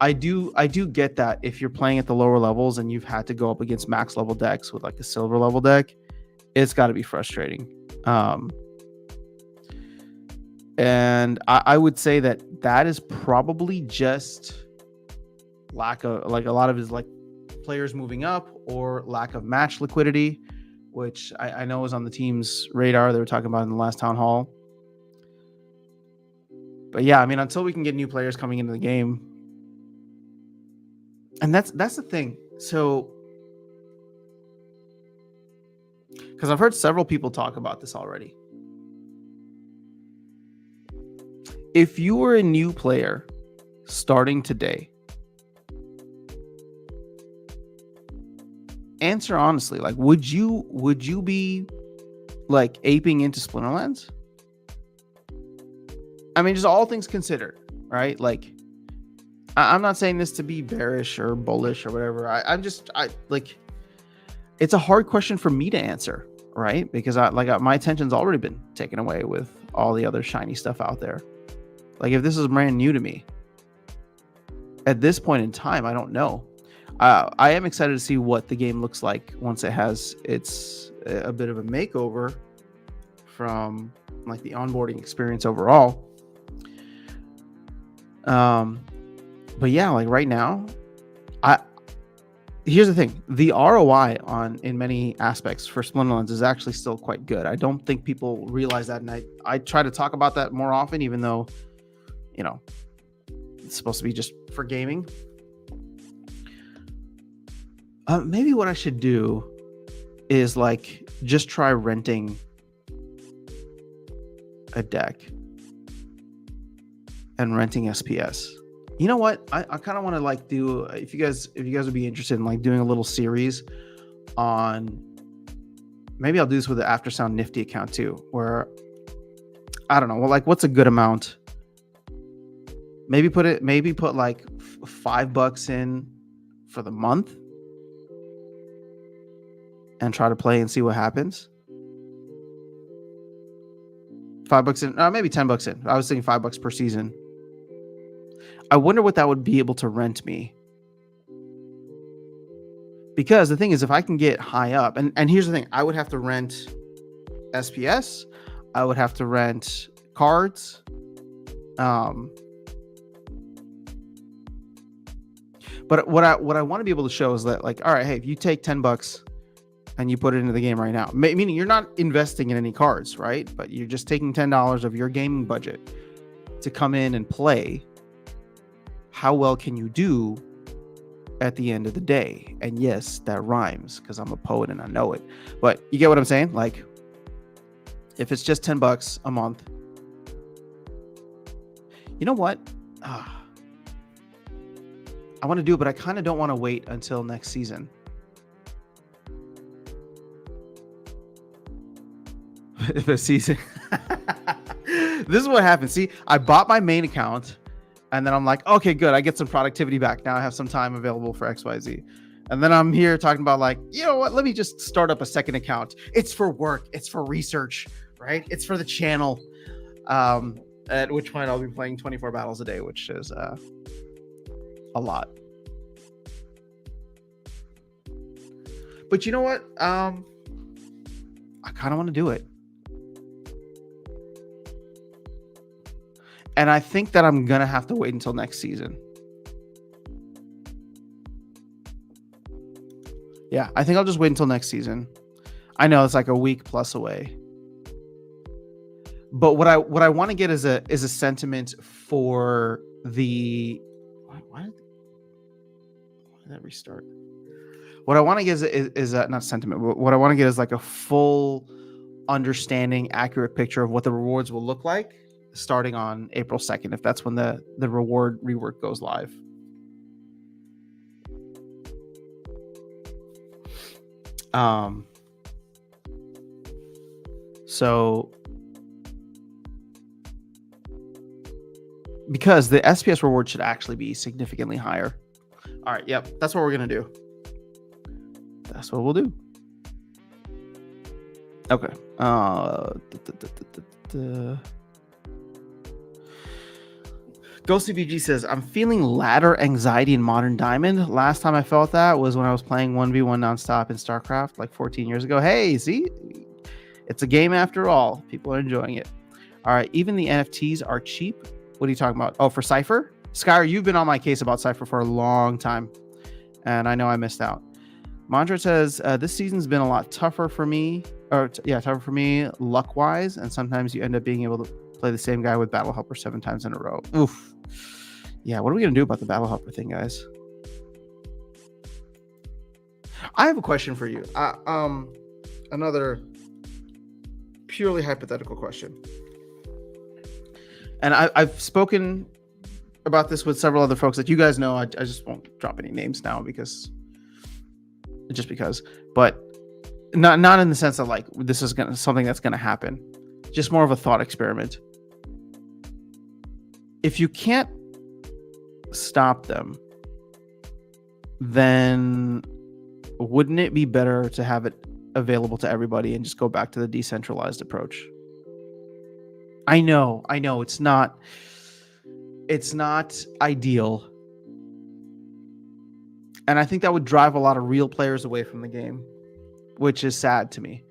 I do get that if you're playing at the lower levels and you've had to go up against max level decks with like a silver level deck, it's got to be frustrating. And I would say that is probably just lack of, like, a lot of his like players moving up or lack of match liquidity, which I know is on the team's radar. They were talking about in the last town hall. But yeah, I mean, until we can get new players coming into the game, and that's the thing. So, because I've heard several people talk about this already. If you were a new player starting today, answer honestly, like, would you be like aping into Splinterlands? I mean, just all things considered, right? Like, I'm not saying this to be bearish or bullish or whatever. I'm just like, it's a hard question for me to answer, right? Because my attention's already been taken away with all the other shiny stuff out there. Like, if this is brand new to me, at this point in time, I don't know. I am excited to see what the game looks like once it has its a bit of a makeover from like the onboarding experience overall. But yeah, like right now, here's the thing: the ROI in many aspects for Splinterlands is actually still quite good. I don't think people realize that, and I try to talk about that more often, even though, you know, it's supposed to be just for gaming. Maybe what I should do is like just try renting a deck and renting SPS. You know what? I kind of want to like do, if you guys would be interested in like doing a little series on, maybe I'll do this with the Aftersound Nifty account too, where I don't know, well, like what's a good amount? Maybe put like $5 in for the month and try to play and see what happens. $5 in, maybe $10 in. I was thinking $5 per season. I wonder what that would be able to rent me. Because the thing is, if I can get high up, and here's the thing, I would have to rent SPS, I would have to rent cards. But what I want to be able to show is that, like, all right, hey, if you take $10 and you put it into the game right now, meaning you're not investing in any cards, right? But you're just taking $10 of your gaming budget to come in and play. How well can you do at the end of the day? And yes, that rhymes because I'm a poet and I know it. But you get what I'm saying? Like, if it's just $10 a month, you know what? I want to do it, but I kind of don't want to wait until next season. The season. This is what happened. See, I bought my main account and then I'm like, okay, good. I get some productivity back. Now I have some time available for XYZ. And then I'm here talking about like, you know what? Let me just start up a second account. It's for work. It's for research, right? It's for the channel. At which point I'll be playing 24 battles a day, which is a lot. But you know what? I kind of want to do it. And I think that I'm going to have to wait until next season. Yeah, I think I'll just wait until next season. I know it's like a week plus away. But what I want to get is a sentiment for the... Why did that restart? What I want to get is not sentiment. But what I want to get is like a full understanding, accurate picture of what the rewards will look like starting on April 2nd, if that's when the reward rework goes live. So because the SPS reward should actually be significantly higher. All right, yep, that's what we're gonna do. That's what we'll do. Okay. Ghost CBG says, I'm feeling ladder anxiety in Modern Diamond. Last time I felt that was when I was playing 1v1 nonstop in StarCraft like 14 years ago. Hey, see? It's a game after all. People are enjoying it. All right, even the NFTs are cheap. What are you talking about? Oh, for Cypher? Skyr, you've been on my case about Cypher for a long time, and I know I missed out. Mantra says, this season's been a lot tougher for me, tougher for me luck-wise, and sometimes you end up being able to play the same guy with Battle Helper 7 times in a row. Oof. Yeah, what are we going to do about the Battle Helper thing, guys? I have a question for you. Another purely hypothetical question. And I've spoken about this with several other folks that you guys know. I just won't drop any names now because... but not in the sense that like this is something that's gonna happen, just more of a thought experiment. If you can't stop them, then wouldn't it be better to have it available to everybody and just go back to the decentralized approach? I know it's not ideal. And I think that would drive a lot of real players away from the game, which is sad to me.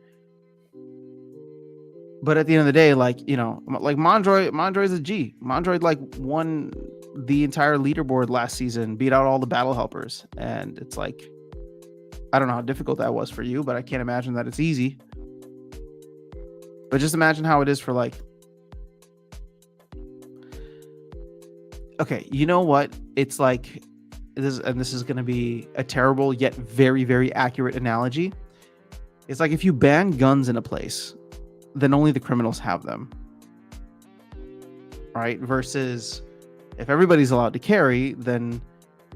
But at the end of the day, like, like Mondroid's a G. Mondroid like won the entire leaderboard last season, beat out all the battle helpers. And it's like, I don't know how difficult that was for you, but I can't imagine that it's easy. But just imagine how it is for like, okay, you know what? It's like, this is going to be a terrible yet very, very accurate analogy. It's like if you ban guns in a place, then only the criminals have them, right? Versus if everybody's allowed to carry, then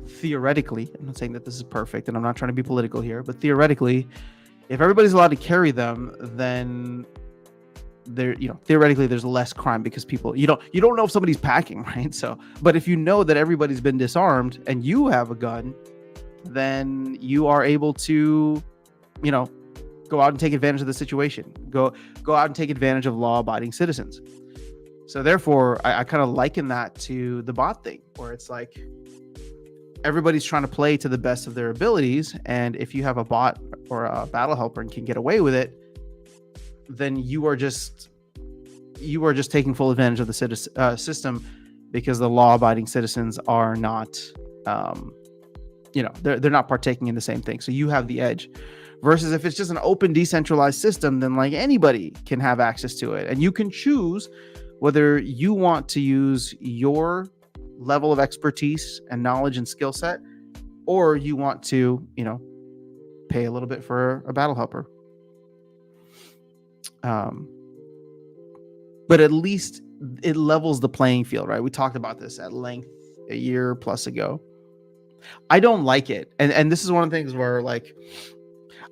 theoretically, I'm not saying that this is perfect and I'm not trying to be political here, but theoretically, if everybody's allowed to carry them, then theoretically there's less crime because people, you don't know if somebody's packing, right? So, but if you know that everybody's been disarmed and you have a gun, then you are able to, go out and take advantage of the situation. Go out and take advantage of law-abiding citizens. So therefore, I kind of liken that to the bot thing, where it's like everybody's trying to play to the best of their abilities, and if you have a bot or a battle helper and can get away with it, then you are just taking full advantage of the system, because the law-abiding citizens are not, they're not partaking in the same thing. So you have the edge. Versus if it's just an open, decentralized system, then like anybody can have access to it, and you can choose whether you want to use your level of expertise and knowledge and skill set, or you want to, pay a little bit for a battle helper. But at least it levels the playing field, right? We talked about this at length a year plus ago. I don't like it, and this is one of the things where like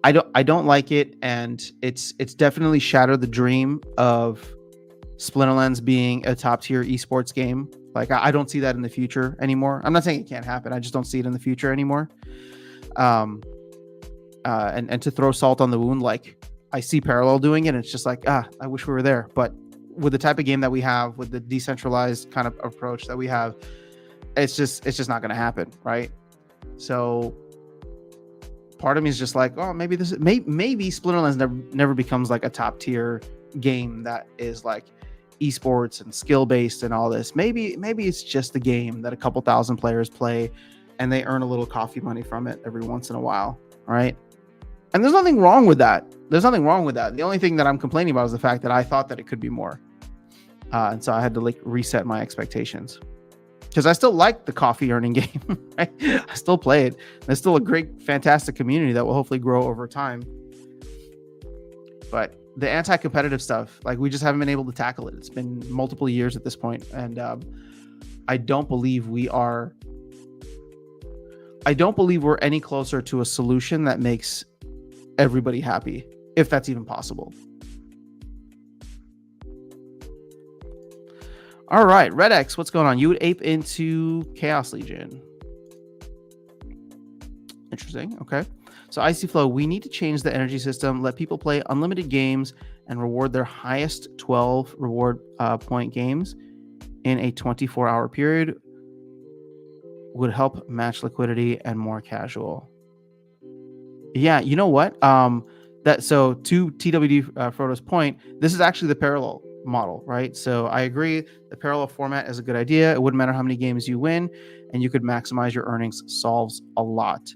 I don't like it, and it's definitely shattered the dream of Splinterlands being a top tier esports game. Like I don't see that in the future anymore. I'm not saying it can't happen. I just don't see it in the future anymore. And to throw salt on the wound, like I see Parallel doing it, and it's just like, I wish we were there. But with the type of game that we have, with the decentralized kind of approach that we have, it's just not going to happen, right? So part of me is just like, oh, maybe Splinterlands never becomes like a top tier game that is like esports and skill based and all this. Maybe it's just a game that a couple thousand players play, and they earn a little coffee money from it every once in a while, right? And there's nothing wrong with that. The only thing that I'm complaining about is the fact that I thought that it could be more, and so I had to like reset my expectations. Because I still like the coffee earning game, right? I still play it. There's still a great, fantastic community that will hopefully grow over time. But the anti-competitive stuff, like we just haven't been able to tackle it. It's been multiple years at this point, and I don't believe we're any closer to a solution that makes everybody happy, if that's even possible. All right, Red X, what's going on? You would ape into Chaos Legion. Interesting. Okay. So Icy Flow, we need to change the energy system, let people play unlimited games, and reward their highest 12 reward point games in a 24-hour period. Would help match liquidity and more casual. Yeah, you know what? So to TWD Frodo's point, this is actually the parallel model, right? So I agree, the parallel format is a good idea. It wouldn't matter how many games you win, and you could maximize your earnings. Solves a lot.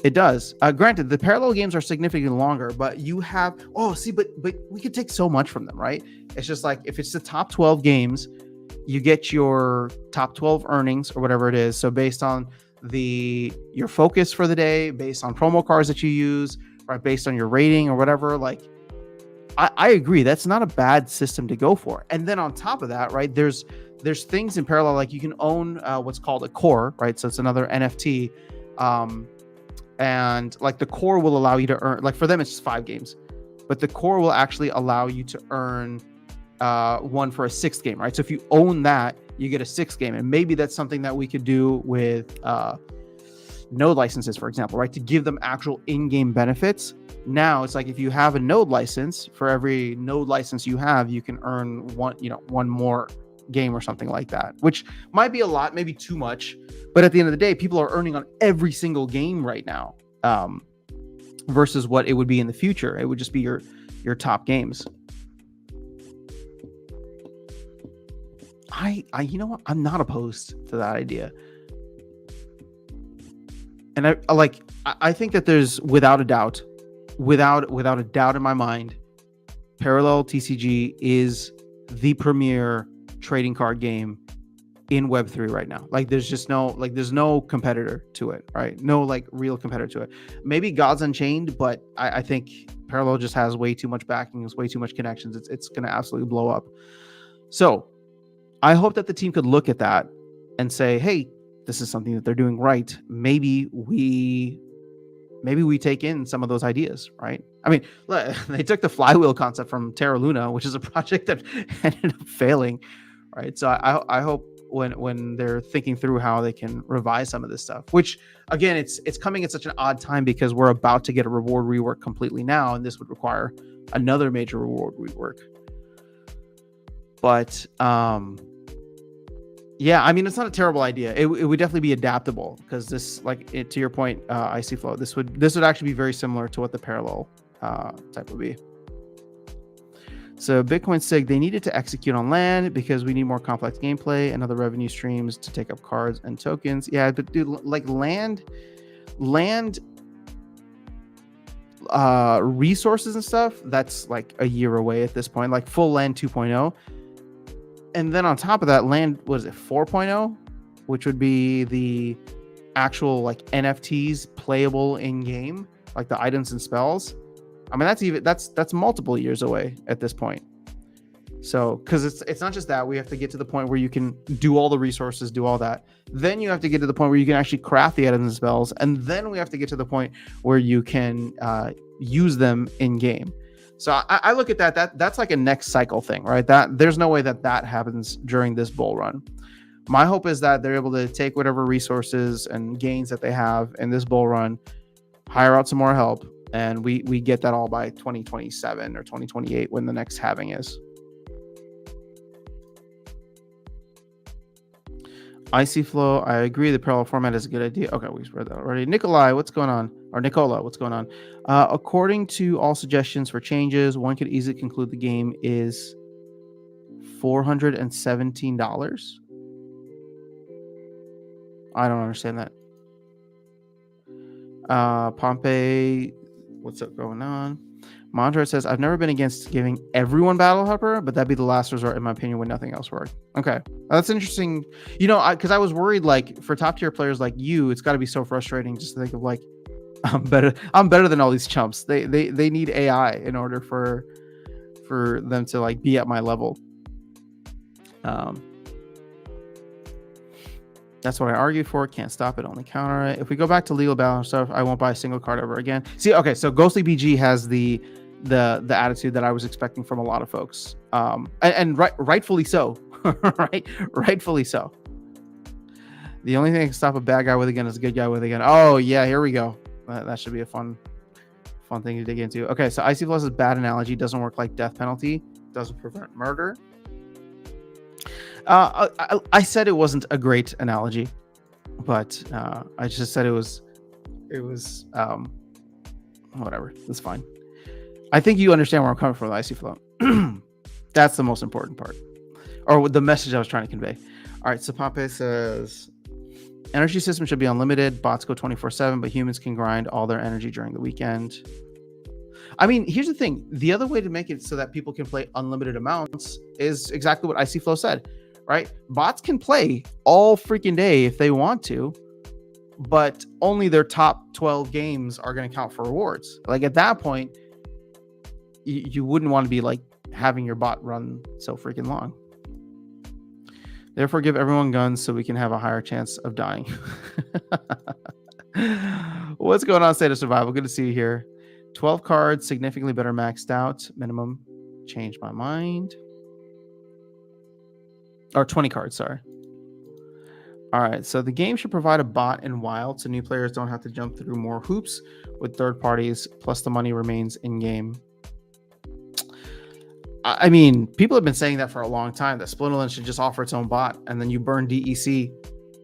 It does. Granted, the parallel games are significantly longer, but you have but we could take so much from them, right? It's just like if it's the top 12 games, you get your top 12 earnings or whatever it is. So based on your focus for the day, based on promo cards that you use, right? Based on your rating or whatever, like I agree, that's not a bad system to go for. And then on top of that, right, there's things in parallel, like you can own what's called a core, right? So it's another NFT, and like the core will allow you to earn, like for them it's just 5 games, but the core will actually allow you to earn one for a 6th game, right? So if you own that, you get a 6th game, and maybe that's something that we could do with node licenses, for example, right? To give them actual in-game benefits. Now it's like if you have a node license, for every node license you have, you can earn one more game or something like that, which might be a lot, maybe too much. But at the end of the day, people are earning on every single game right now, versus what it would be in the future. It would just be your top games. You know what? I'm not opposed to that idea. And I think that there's without a doubt in my mind, Parallel TCG is the premier trading card game in Web3 right now. Like there's no competitor to it, right? No like real competitor to it. Maybe Gods Unchained, but I think Parallel just has way too much backing, has way too much connections. It's going to absolutely blow up. So I hope that the team could look at that and say, hey, this is something that they're doing right. Maybe we take in some of those ideas, right? I mean, they took the flywheel concept from Terra Luna, which is a project that ended up failing, right? So I hope when they're thinking through how they can revise some of this stuff, which again, it's coming at such an odd time because we're about to get a reward rework completely now, and this would require another major reward rework. But yeah, I mean, it's not a terrible idea. It would definitely be adaptable because this, to your point, Icy Flow, this would actually be very similar to what the Parallel type would be. So Bitcoin SIG, they needed to execute on land because we need more complex gameplay and other revenue streams to take up cards and tokens. Yeah, but dude, like land resources and stuff, that's like a year away at this point, like full land 2.0. And then on top of that, land, what is it, 4.0, which would be the actual like NFTs playable in game, like the items and spells. I mean, that's multiple years away at this point. So, because it's not just that, we have to get to the point where you can do all the resources, do all that. Then you have to get to the point where you can actually craft the items and spells, and then we have to get to the point where you can use them in game. So I look at that's like a next cycle thing, right? That there's no way that happens during this bull run. My hope is that they're able to take whatever resources and gains that they have in this bull run, hire out some more help, and we get that all by 2027 or 2028 when the next halving is. Icy Flow, I agree. The parallel format is a good idea. Okay, we've read that already. Nikolai, what's going on? Or Nicola, what's going on? According to all suggestions for changes, one could easily conclude the game is $417. I don't understand that. Pompey, what's up going on? Montreux says, I've never been against giving everyone Battle Hopper, but that'd be the last resort, in my opinion, when nothing else worked. Okay. That's interesting. You know, because I was worried, like, for top tier players like you, it's got to be so frustrating just to think of, like, I'm better than all these chumps. They need AI in order for them to, like, be at my level. That's what I argued for. Can't stop it, only counter it. If we go back to legal balance stuff, I won't buy a single card ever again. See, okay, so Ghostly BG has the attitude that I was expecting from a lot of folks, and rightfully so. Rightfully so. The only thing that can stop a bad guy with a gun is a good guy with a gun. Oh yeah, here we go. That should be a fun thing to dig into. Okay, so Icy Plus is bad analogy. Doesn't work like death penalty. Doesn't prevent murder. I said it wasn't a great analogy, but I just said it was whatever. That's fine. I think you understand where I'm coming from with Icy Flow. That's the most important part, or the message I was trying to convey. All right, so Pompey says energy system should be unlimited. Bots go 24/7, but humans can grind all their energy during the weekend. I mean, here's the thing. The other way to make it so that people can play unlimited amounts is exactly what Icy Flow said. Right? Bots can play all freaking day if they want to, but only their top 12 games are going to count for rewards. Like at that point, you wouldn't want to be like having your bot run so freaking long. Therefore, give everyone guns so we can have a higher chance of dying. What's going on, State of Survival? Good to see you here. 12 cards, significantly better maxed out. Minimum. Changed my mind. Or 20 cards, sorry. All right, so the game should provide a bot in Wild so new players don't have to jump through more hoops with third parties, plus the money remains in-game. I mean, people have been saying that for a long time, that Splinterland should just offer its own bot, and then you burn DEC.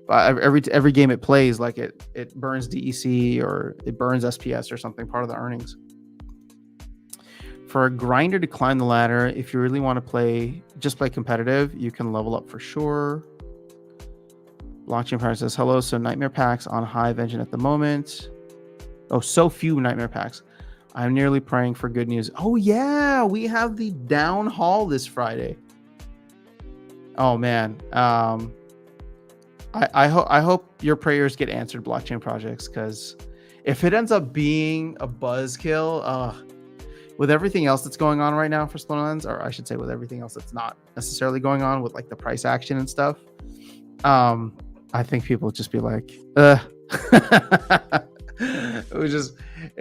Every game it plays, like it burns DEC or it burns SPS or something, part of the earnings. For a grinder to climb the ladder, if you really want to play competitive, you can level up for sure. Blockchain Pirate says, hello, so nightmare packs on Hive Engine at the moment. Oh, so few nightmare packs. I'm nearly praying for good news. Oh yeah, we have the down haul this Friday. Oh man. I hope your prayers get answered, blockchain projects, because if it ends up being a buzzkill, with everything else that's going on right now for Splinterlands, or I should say with everything else that's not necessarily going on with like the price action and stuff, I think people would just be like, it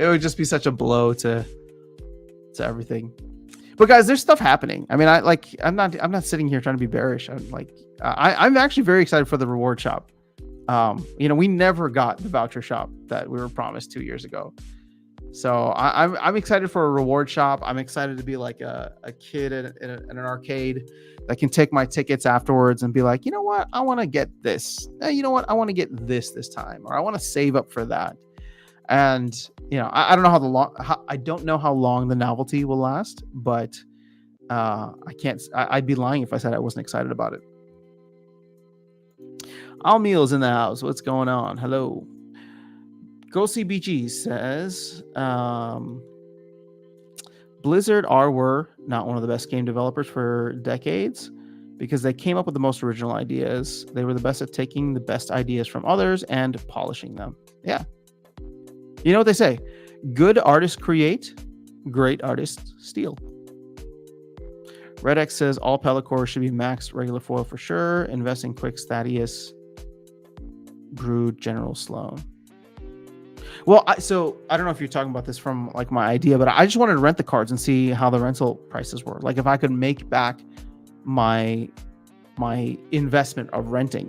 would just be such a blow to everything. But guys, there's stuff happening. I mean, I'm not sitting here trying to be bearish. I'm actually very excited for the reward shop. We never got the voucher shop that we were promised 2 years ago. So I'm excited for a reward shop. I'm excited to be like a kid in an arcade that can take my tickets afterwards and be like, you know what, I want to get this. You know what, I want to get this time, or I want to save up for that. And I don't know I don't know how long the novelty will last, but I'd be lying if I said I wasn't excited about it. All Meals in the house. What's going on? Hello. Go CBG says, Blizzard were not one of the best game developers for decades because they came up with the most original ideas. They were the best at taking the best ideas from others and polishing them. Yeah. You know what they say? Good artists create, great artists steal. RedX says all pellet cores should be maxed regular foil for sure. Investing quick Thaddeus, Brood, General Sloan. Well, so I don't know if you're talking about this from like my idea, but I just wanted to rent the cards and see how the rental prices were. Like if I could make back my investment of renting,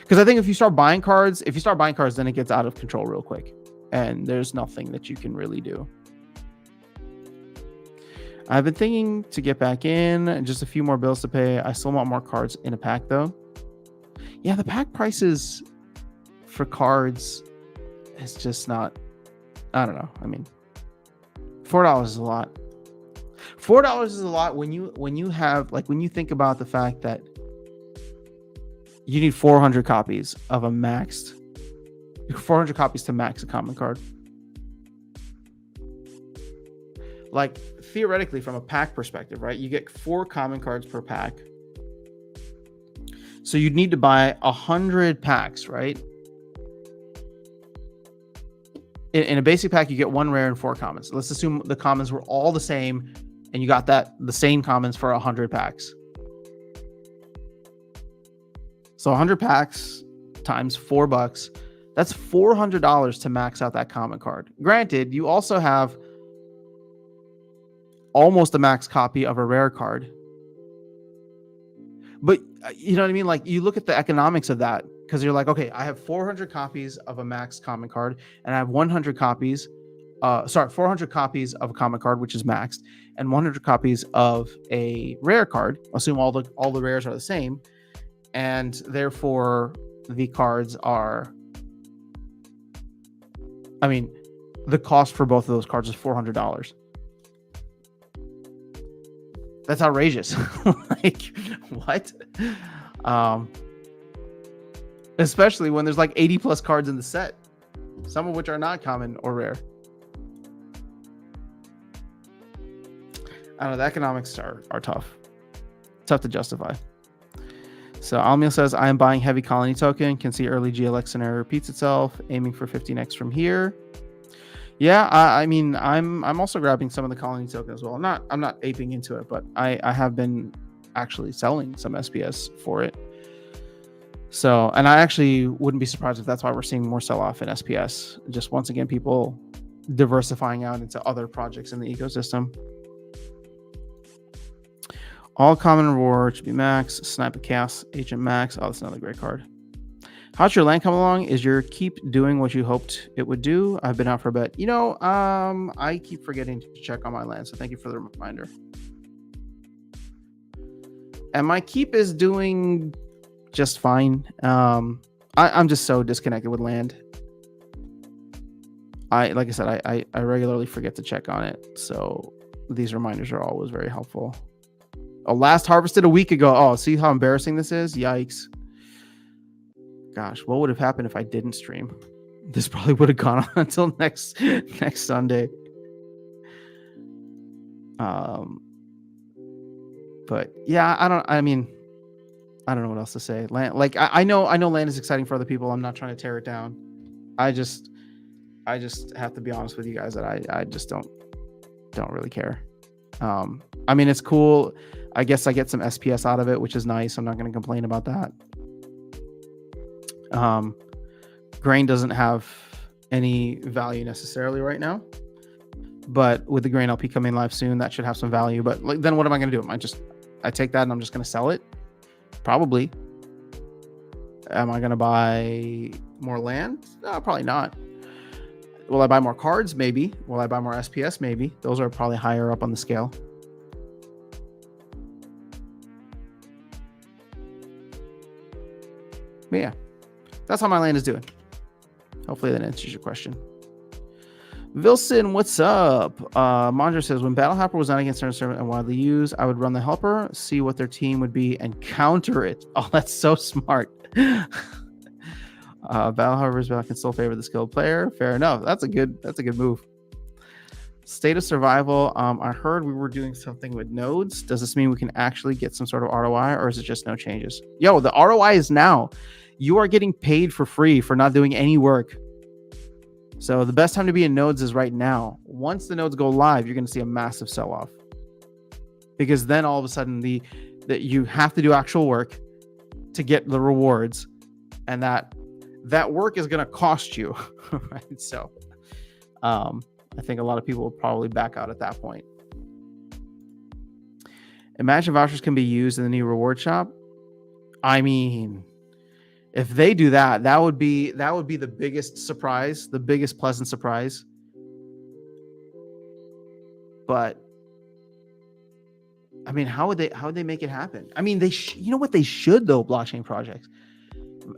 because I think if you start buying cards, then it gets out of control real quick, and there's nothing that you can really do. I've been thinking to get back in, just a few more bills to pay. I still want more cards in a pack though. Yeah, the pack prices for cards, it's just not, I don't know. I mean, $4 is a lot. $4 is a lot when you have, like, when you think about the fact that you need 400 copies of a maxed, 400 copies to max a common card. Like theoretically, from a pack perspective, right? You get 4 common cards per pack. So you'd need to buy 100 packs, right? In a basic pack, you get 1 rare and 4 commons. Let's assume the commons were all the same, and you got the same commons for 100 packs. So 100 packs times $4, that's $400 to max out that common card. Granted, you also have almost a max copy of a rare card. But you know what I mean? Like, you look at the economics of that, because you're like, okay, I have 400 copies of a max common card, and I have 400 copies of a common card, which is maxed, and 100 copies of a rare card. Assume all the rares are the same, and therefore the cards are, I mean, the cost for both of those cards is $400. That's outrageous. Like, what? Especially when there's like 80 plus cards in the set, some of which are not common or rare. I don't know, the economics are tough to justify. So Almil says, I am buying heavy colony token, can see early GLX scenario repeats itself, aiming for 15x from here. Yeah, I mean, I'm also grabbing some of the colony token as well. I'm not aping into it, but I have been actually selling some SPS for it. So, and I actually wouldn't be surprised if that's why we're seeing more sell-off in SPS. Just once again, people diversifying out into other projects in the ecosystem. All common reward should be max. Sniper Chaos Agent max. Oh, that's another great card. How's your land coming along? Is your keep doing what you hoped it would do? I've been out for a bit. I keep forgetting to check on my land, so thank you for the reminder. And my keep is doing just fine. I'm just so disconnected with land. Like I said, I regularly forget to check on it. So these reminders are always very helpful. Oh, last harvested a week ago. Oh, see how embarrassing this is? Yikes. Gosh, what would have happened if I didn't stream? This probably would have gone on until next Sunday. But yeah, I don't know what else to say. Land, like I know land is exciting for other people. I'm not trying to tear it down. I just have to be honest with you guys that I just don't really care. I mean, it's cool. I guess I get some SPS out of it, which is nice. I'm not going to complain about that. Grain doesn't have any value necessarily right now, but with the grain LP coming live soon, that should have some value. But like, then what am I going to do? I take that and I'm just going to sell it? Probably. Am I going to buy more land? No, probably not. Will I buy more cards? Maybe. Will I buy more SPS? Maybe. Those are probably higher up on the scale. But yeah, that's how my land is doing. Hopefully that answers your question. Vilson, what's up? Mondra says, when Battle Hopper was not against Certain Servant and widely used, I would run the Helper, see what their team would be, and counter it. Oh, that's so smart. Battle Hopper's can still favor the skilled player. Fair enough. That's a good move. State of Survival. I heard we were doing something with nodes. Does this mean we can actually get some sort of ROI, or is it just no changes? Yo, the ROI is now. You are getting paid for free for not doing any work. So the best time to be in nodes is right now. Once the nodes go live, you're going to see a massive sell-off. Because then all of a sudden that you have to do actual work to get the rewards, and that work is going to cost you. Right? So I think a lot of people will probably back out at that point. Imagine vouchers can be used in the new reward shop. I mean, if they do that, that would be the biggest surprise, the biggest pleasant surprise. But I mean, how would they make it happen? I mean, you know what they should though, blockchain projects.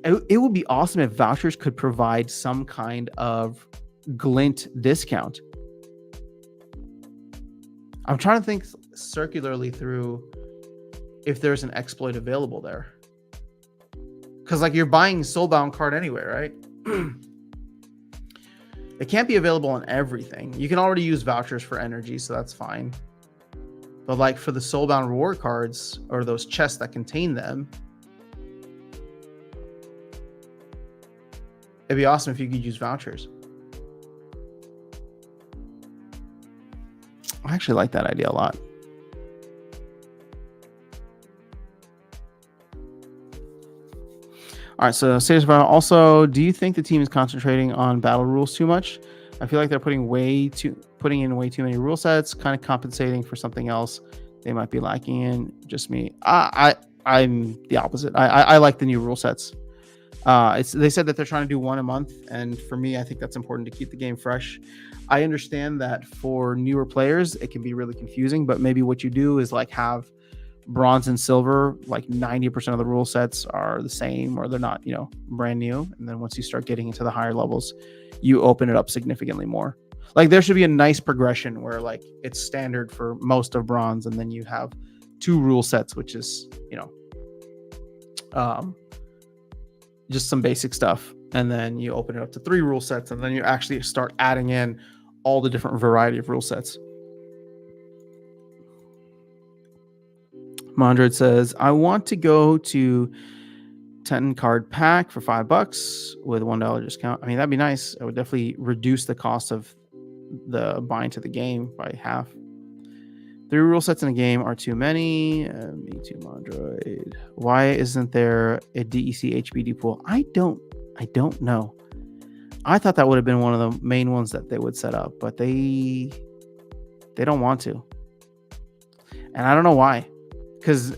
It would be awesome if vouchers could provide some kind of glint discount. I'm trying to think circularly through if there's an exploit available there. Because like you're buying Soulbound card anyway, right? It can't be available on everything. You can already use vouchers for energy, so that's fine. But like for the Soulbound reward cards or those chests that contain them, it'd be awesome if you could use vouchers. I actually like that idea a lot. All right, so serious about also, do you think the team is concentrating on battle rules too much? I feel like they're putting in way too many rule sets, kind of compensating for something else they might be lacking in. Just me. I'm the opposite. I like the new rule sets. They said that they're trying to do one a month, and for me, I think that's important to keep the game fresh. I understand that for newer players, it can be really confusing, but maybe what you do is like have bronze and silver, like 90% of the rule sets are the same, or they're not, brand new. And then once you start getting into the higher levels, you open it up significantly more. Like there should be a nice progression where like it's standard for most of bronze, and then you have 2 rule sets, which is, just some basic stuff. And then you open it up to 3 rule sets, and then you actually start adding in all the different variety of rule sets. Mondred says, I want to go to 10 card pack for $5 with $1 discount. I mean, that'd be nice. It would definitely reduce the cost of the buying to the game by half. 3 rule sets in a game are too many. Me too, Mondroid. Why isn't there a DEC HBD pool? I don't know. I thought that would have been one of the main ones that they would set up, but they don't want to. And I don't know why. Because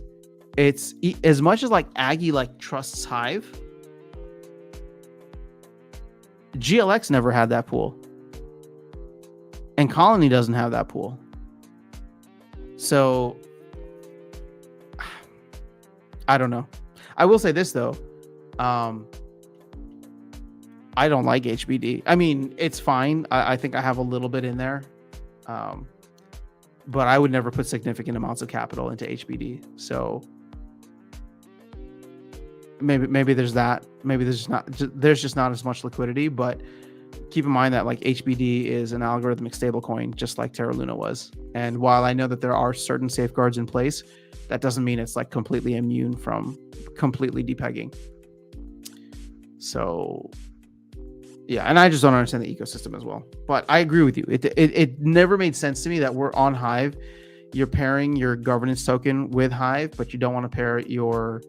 it's as much as like Aggie like trusts Hive, GLX never had that pool, and Colony doesn't have that pool. So I don't know. I will say this though. Um, I don't like HBD. I mean, it's fine. I think I have a little bit in there. Um, but I would never put significant amounts of capital into HBD. So maybe there's that. Maybe there's just not as much liquidity. But keep in mind that like HBD is an algorithmic stablecoin, just like Terra Luna was. And while I know that there are certain safeguards in place, that doesn't mean it's like completely immune from completely depegging. So yeah, and I just don't understand the ecosystem as well. But I agree with you. It never made sense to me that we're on Hive. You're pairing your governance token with Hive, but you don't want to pair your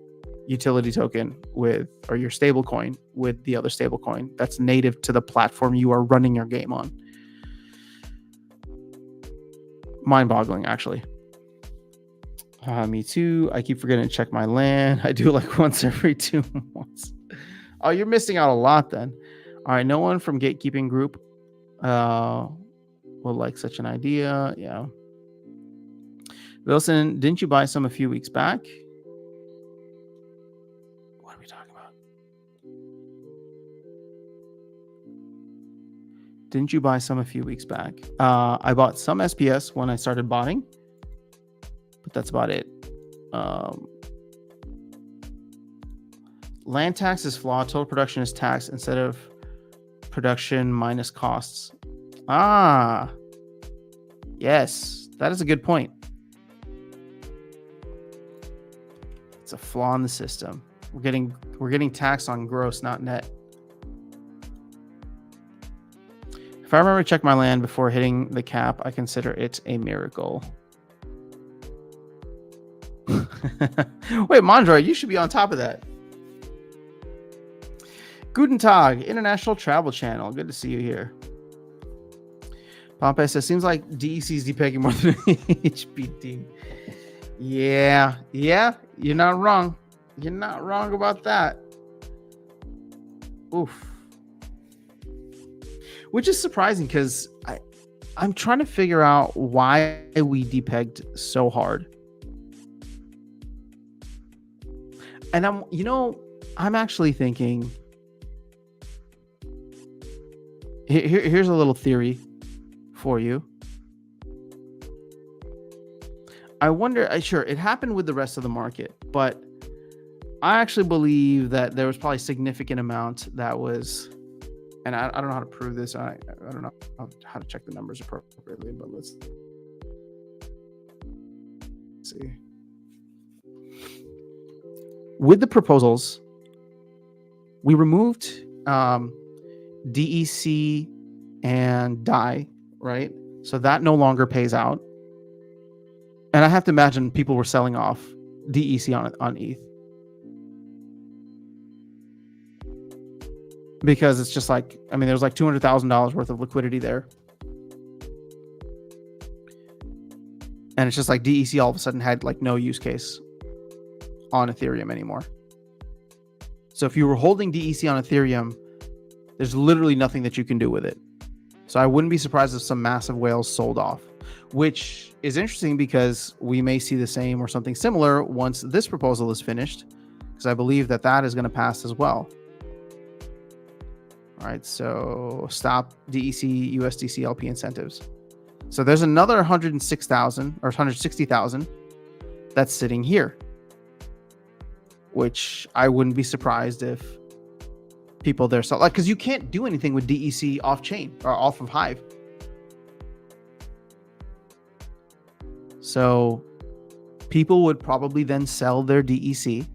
utility token with, or your stable coin with the other stable coin that's native to the platform you are running your game on. Mind-boggling, actually. Me too. I keep forgetting to check my LAN. I do like once every 2 months. Oh, you're missing out a lot then. All right, no one from Gatekeeping Group will like such an idea. Yeah. Wilson, didn't you buy some a few weeks back? What are we talking about? Didn't you buy some a few weeks back? I bought some SPS when I started botting, but that's about it. Land tax is flawed. Total production is taxed instead of production minus costs. Ah, yes, that is a good point. It's a flaw in the system. We're getting taxed on gross, not net. If I remember to check my land before hitting the cap, I consider it a miracle. Wait, Mondroy, you should be on top of that. Guten Tag, International Travel Channel. Good to see you here. Pompey says, seems like DEC is depegging more than HBD. Yeah, you're not wrong. You're not wrong about that. Oof. Which is surprising because I'm trying to figure out why we depegged so hard. And I'm actually thinking, here's a little theory for you. I wonder, sure, it happened with the rest of the market, but I actually believe that there was probably a significant amount that was, and I don't know how to prove this. I don't know how to check the numbers appropriately, but let's see. With the proposals, we removed DEC and DAI, right? So that no longer pays out. And I have to imagine people were selling off DEC on ETH. Because it's just like, I mean, there's like $200,000 worth of liquidity there. And it's just like DEC all of a sudden had like no use case on Ethereum anymore. So if you were holding DEC on Ethereum, there's literally nothing that you can do with it. So I wouldn't be surprised if some massive whales sold off, which is interesting because we may see the same or something similar once this proposal is finished, because I believe that that is going to pass as well. All right, so stop DEC USDC LP incentives. So there's another 106,000 or 160,000 that's sitting here, which I wouldn't be surprised if people there sell, like, because you can't do anything with DEC off chain or off of Hive. So people would probably then sell their DEC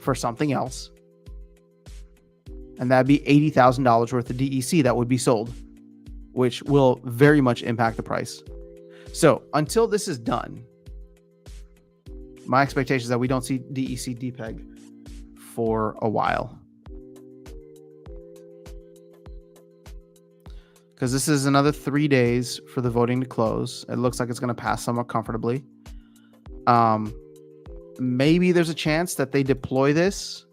for something else. And that'd be $80,000 worth of DEC that would be sold, which will very much impact the price. So until this is done, my expectation is that we don't see DEC depeg for a while. Because this is another 3 days for the voting to close. It looks like it's going to pass somewhat comfortably. Maybe there's a chance that they deploy this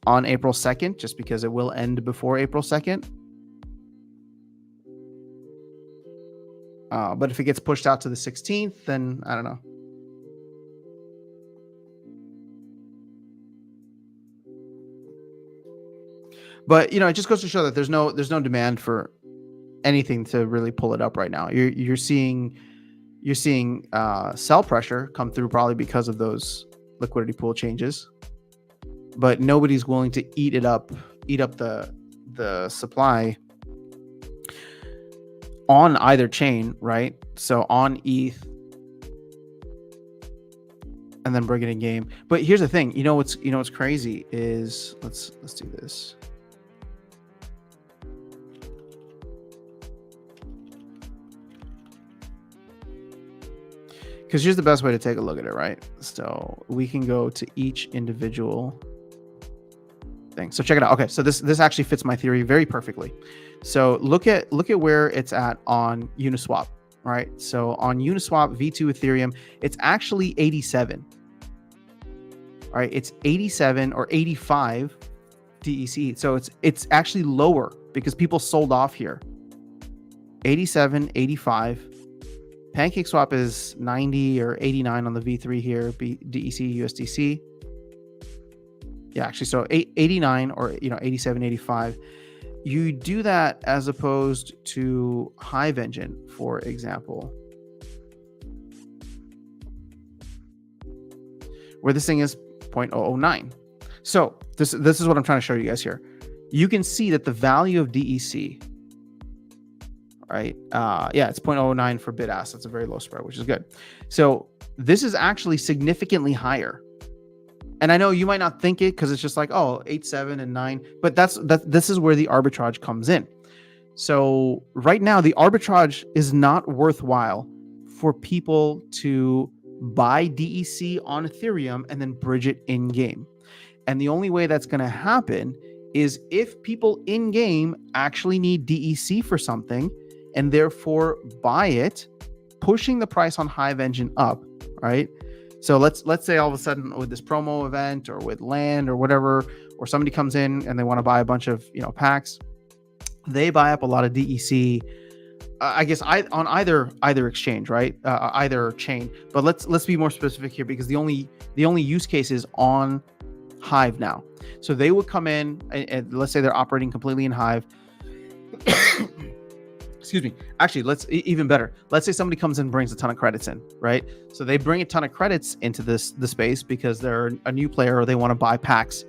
on April 2nd, just because it will end before April 2nd. But if it gets pushed out to the 16th, then I don't know. But it just goes to show that there's no demand for anything to really pull it up right now. You're seeing sell pressure come through, probably because of those liquidity pool changes, but nobody's willing to eat up the supply on either chain, right? So on ETH, and then bring it in game. But here's the thing, what's crazy is, let's do this. Because here's the best way to take a look at it, right? So we can go to each individual thing. So check it out. Okay, so this actually fits my theory very perfectly. So look at where it's at on Uniswap, right? So on Uniswap V2 Ethereum, it's actually 87. All right, it's 87 or 85 DEC. So it's actually lower because people sold off here. 87, 85. PancakeSwap is 90 or 89 on the V3 here, DEC, USDC. Yeah, actually, so 89 or 87, 85. You do that as opposed to Hive Engine, for example, where this thing is 0.009. So this is what I'm trying to show you guys here. You can see that the value of DEC, right? It's 0.09 for bid ask. That's a very low spread, which is good. So this is actually significantly higher. And I know you might not think it because it's just like, 8, 7, and 9, but this is where the arbitrage comes in. So right now, the arbitrage is not worthwhile for people to buy DEC on Ethereum and then bridge it in game. And the only way that's going to happen is if people in game actually need DEC for something and therefore buy it, pushing the price on Hive Engine up, right? So let's say all of a sudden with this promo event or with land or whatever, or somebody comes in and they want to buy a bunch of packs, they buy up a lot of DEC. I guess on either exchange, right? Either chain. But let's be more specific here, because the only use case is on Hive now. So they would come in and let's say they're operating completely in Hive. Excuse me. Actually, even better. Let's say somebody comes in and brings a ton of credits in, right? So they bring a ton of credits into the space because they're a new player or they want to buy packs.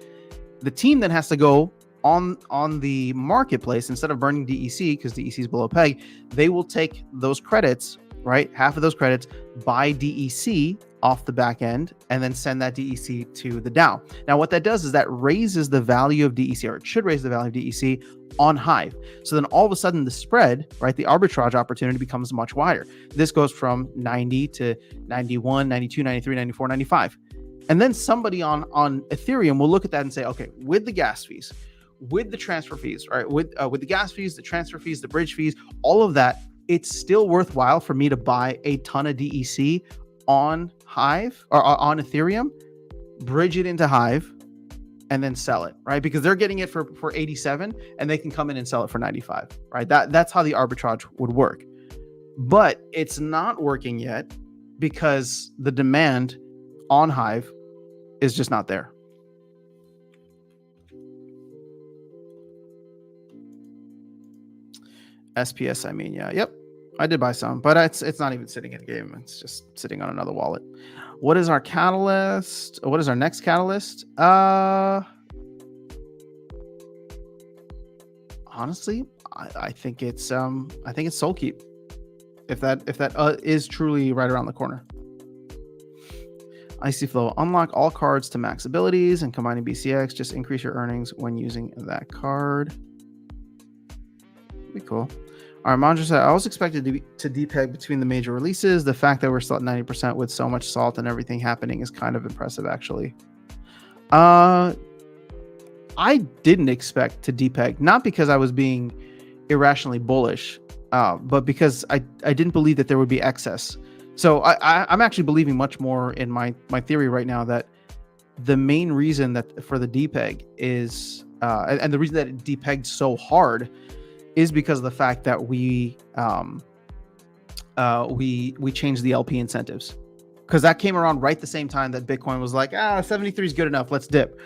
The team then has to go on the marketplace. Instead of burning DEC, because DEC is below peg, they will take those credits, right? Half of those credits, buy DEC off the back end, and then send that DEC to the DAO. Now, what that does is that raises the value of DEC, or it should raise the value of DEC on Hive. So then all of a sudden the spread, right, the arbitrage opportunity becomes much wider. This goes from 90 to 91, 92, 93, 94, 95. And then somebody on Ethereum will look at that and say, okay, with the gas fees, with the transfer fees, right, with the gas fees, the transfer fees, the bridge fees, all of that, it's still worthwhile for me to buy a ton of DEC on Hive or on Ethereum, bridge it into Hive, and then sell it, right? Because they're getting it for 87 and they can come in and sell it for 95, right? That's how the arbitrage would work. But it's not working yet because the demand on Hive is just not there. SPS, I mean, yeah, yep. I did buy some, but it's not even sitting in the game. It's just sitting on another wallet. What is our catalyst? What is our next catalyst? Honestly, I think it's Soulkeep. If that is truly right around the corner. Icy Flow, unlock all cards to max abilities and combining BCX. Just increase your earnings when using that card. Be cool. All right, Mandra said, I was expected to depeg between the major releases. The fact that we're still at 90% with so much salt and everything happening is kind of impressive, actually. I didn't expect to depeg, not because I was being irrationally bullish, but because I didn't believe that there would be excess. So I'm actually believing much more in my theory right now that the main reason that for the depeg is, and the reason that it depegged so hard is because of the fact that we changed the LP incentives, because that came around right the same time that Bitcoin was like, 73 is good enough, let's dip,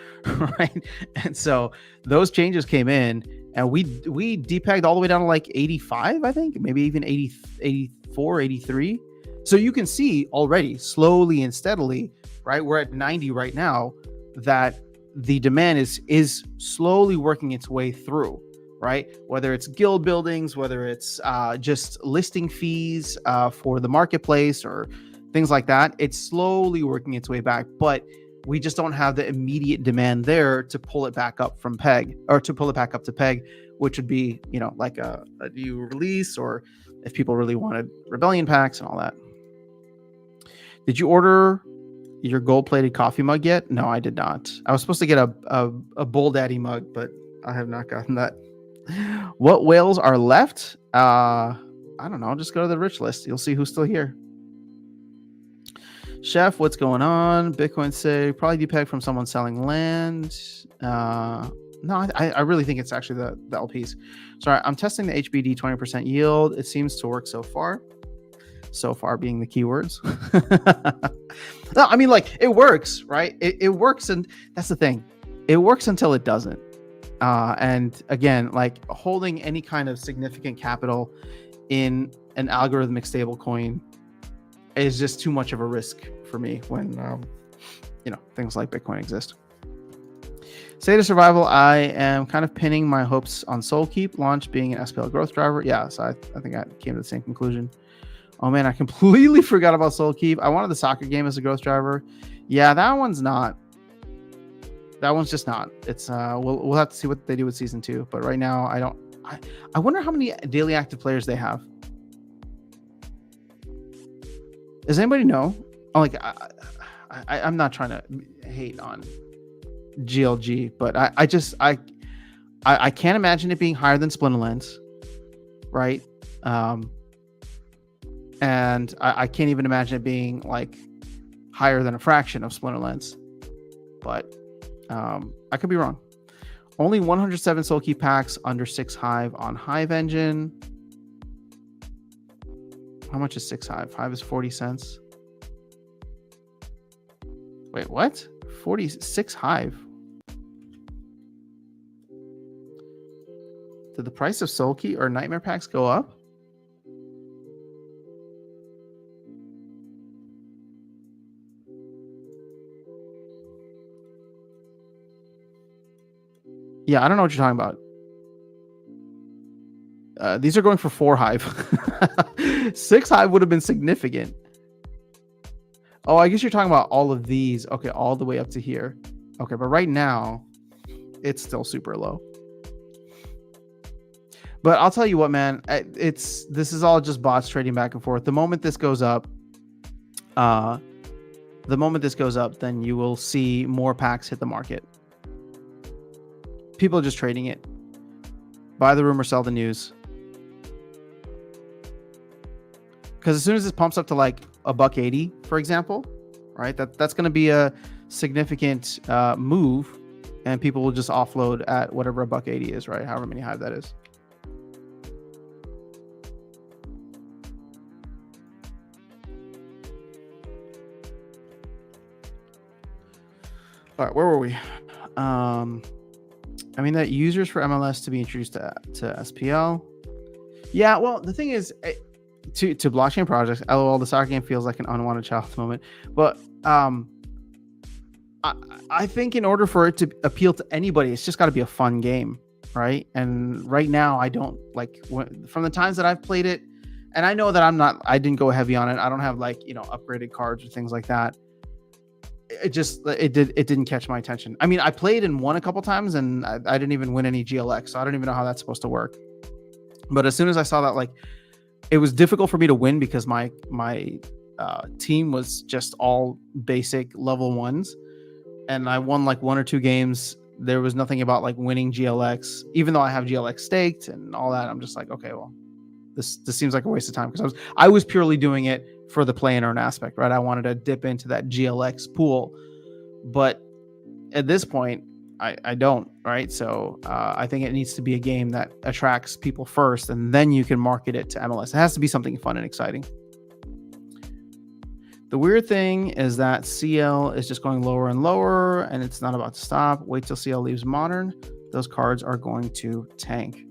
right? And so those changes came in, and we depegged all the way down to like 85, I think, maybe even 80, 84, 83. So you can see already, slowly and steadily, right? We're at 90 right now, that the demand is slowly working its way through, right? Whether it's guild buildings, whether it's just listing fees for the marketplace or things like that, it's slowly working its way back. But we just don't have the immediate demand there to pull it back up from peg, or to pull it back up to peg, which would be, like a new release, or if people really wanted rebellion packs and all that. Did you order your gold-plated coffee mug yet? No, I did not. I was supposed to get a Bull Daddy mug, but I have not gotten that. What whales are left? I don't know. Just go to the rich list. You'll see who's still here. Chef, what's going on? Bitcoin say probably depeg from someone selling land. No, I really think it's actually the LPs. Sorry, I'm testing the HBD 20% yield. It seems to work so far. So far being the keywords. No, I mean, like, it works, right? It works, and that's the thing. It works until it doesn't. And again, like, holding any kind of significant capital in an algorithmic stablecoin is just too much of a risk for me when things like Bitcoin exist. State of survival, I am kind of pinning my hopes on Soulkeep launch being an SPL growth driver. Yeah, so I think I came to the same conclusion. Oh man, I completely forgot about Soulkeep. I wanted the soccer game as a growth driver. Yeah, that one's not. That one's just not. It's we'll have to see what they do with season 2. But right now, I wonder how many daily active players they have. Does anybody know? I'm not trying to hate on GLG, but I can't imagine it being higher than Splinterlands, right? And I can't even imagine it being like higher than a fraction of Splinterlands, but I could be wrong. Only 107 Soulkeep packs under 6 Hive on Hive Engine. How much is 6 Hive? Hive is 40 cents. Wait, what? 46 Hive. Did the price of Soulkeep or Nightmare packs go up? Yeah, I don't know what you're talking about. These are going for 4 Hive. 6 Hive would have been significant. Oh, I guess you're talking about all of these. Okay, all the way up to here. Okay, but right now, it's still super low. But I'll tell you what, man. This is all just bots trading back and forth. The moment this goes up, then you will see more packs hit the market. People are just trading it. Buy the rumor, sell the news. Because as soon as this pumps up to like $1.80, for example, right? That's going to be a significant move, and people will just offload at whatever $1.80 is, right? However many Hive that is. All right, where were we? I mean, that users for MLS to be introduced to SPL. Yeah, well, the thing is, to blockchain projects, LOL, the soccer game feels like an unwanted child at the moment. But I think in order for it to appeal to anybody, it's just got to be a fun game, right? And right now, I don't like from the times that I've played it, and I know that I didn't go heavy on it. I don't have like upgraded cards or things like that. It didn't catch my attention. I mean, I played and won a couple times, and I didn't even win any GLX, so I don't even know how that's supposed to work. But as soon as I saw that, like, it was difficult for me to win because my team was just all basic level 1s, and I won like 1 or 2 games. There was nothing about like winning GLX, even though I have GLX staked and all that. I'm just like, okay, well, this seems like a waste of time, because I was purely doing it for the play and earn aspect, right? I wanted to dip into that GLX pool, but at this point, I don't, right? So I think it needs to be a game that attracts people first, and then you can market it to MLS. It has to be something fun and exciting. The weird thing is that CL is just going lower and lower, and it's not about to stop. Wait till CL leaves Modern. Those cards are going to tank.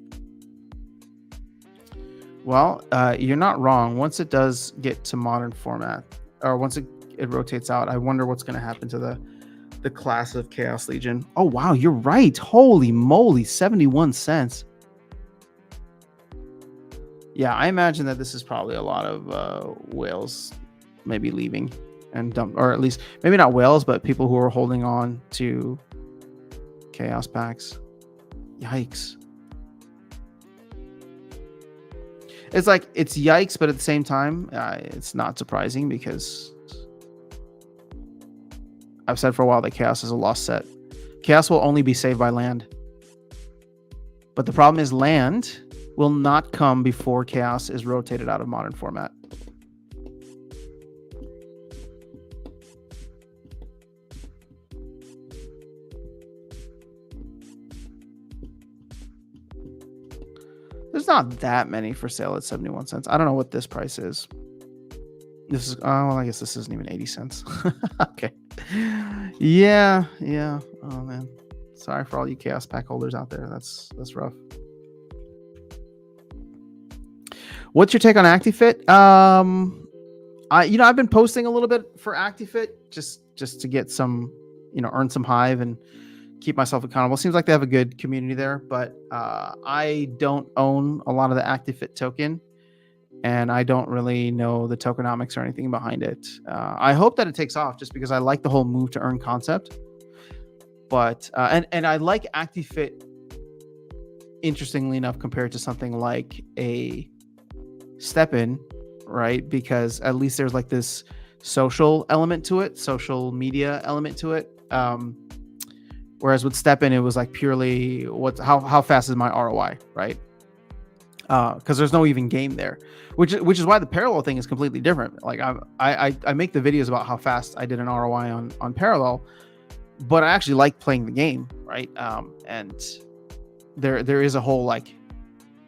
Well, you're not wrong. Once it does get to Modern format, or once it rotates out, I wonder what's going to happen to the class of Chaos Legion. Oh, wow, you're right. Holy moly, 71 cents. Yeah, I imagine that this is probably a lot of whales maybe leaving and dump, or at least maybe not whales, but people who are holding on to Chaos packs. Yikes. It's like, it's yikes, but at the same time, it's not surprising because I've said for a while that Chaos is a lost set. Chaos will only be saved by land. But the problem is land will not come before Chaos is rotated out of Modern format. There's not that many for sale at 71 cents. I don't know what this price is. This is, well, I guess this isn't even 80 cents. Okay. Yeah. Oh, man. Sorry for all you Chaos pack holders out there. That's rough. What's your take on ActiFit? I've been posting a little bit for ActiFit just to get some, earn some Hive and keep myself accountable. Seems like they have a good community there, but I don't own a lot of the ActiFit token, and I don't really know the tokenomics or anything behind it. I hope that it takes off just because I like the whole move to earn concept. But and I like ActiFit, interestingly enough, compared to something like a Step In, right? Because at least there's like this social element to it, social media element to it. Whereas with Step In, it was like purely how fast is my ROI, right? Because there's no even game there, which is why the parallel thing is completely different. Like I make the videos about how fast I did an ROI on parallel, but I actually like playing the game, right? And there is a whole like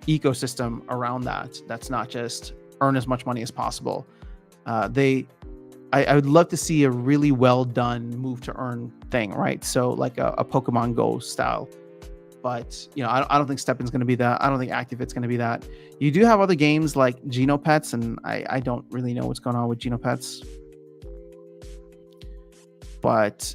ecosystem around that. That's not just earn as much money as possible. I would love to see a really well done move to earn thing, right? So like a Pokemon Go style. But I don't think Step In's going to be that. I don't think ActiFit's going to be that. You do have other games like Genopets, and I don't really know what's going on with Genopets. But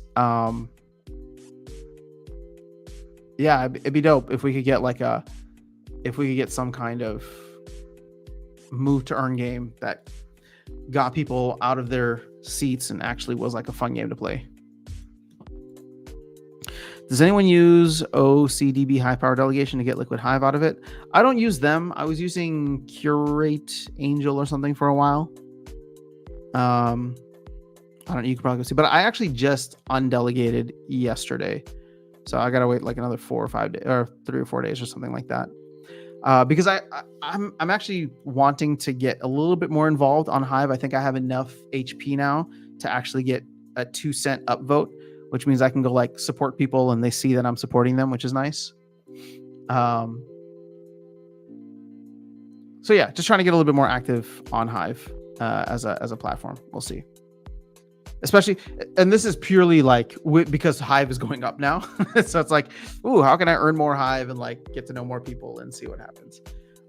yeah, it'd be dope if we could get some kind of move to earn game that got people out of their seats and actually was like a fun game to play. Does anyone use OCDB high power delegation to get liquid Hive out of it? I don't use them. I was using Curate Angel or something for a while. I don't know. You could probably go see, but I actually just undelegated yesterday. So I got to wait like another 4 or 5 days or 3 or 4 days or something like that. Because I'm actually wanting to get a little bit more involved on Hive. I think I have enough HP now to actually get a 2-cent upvote, which means I can go like support people and they see that I'm supporting them, which is nice. So yeah, just trying to get a little bit more active on Hive as a platform. We'll see. Especially, and this is purely like because Hive is going up now. So it's like, ooh, how can I earn more Hive and like get to know more people and see what happens?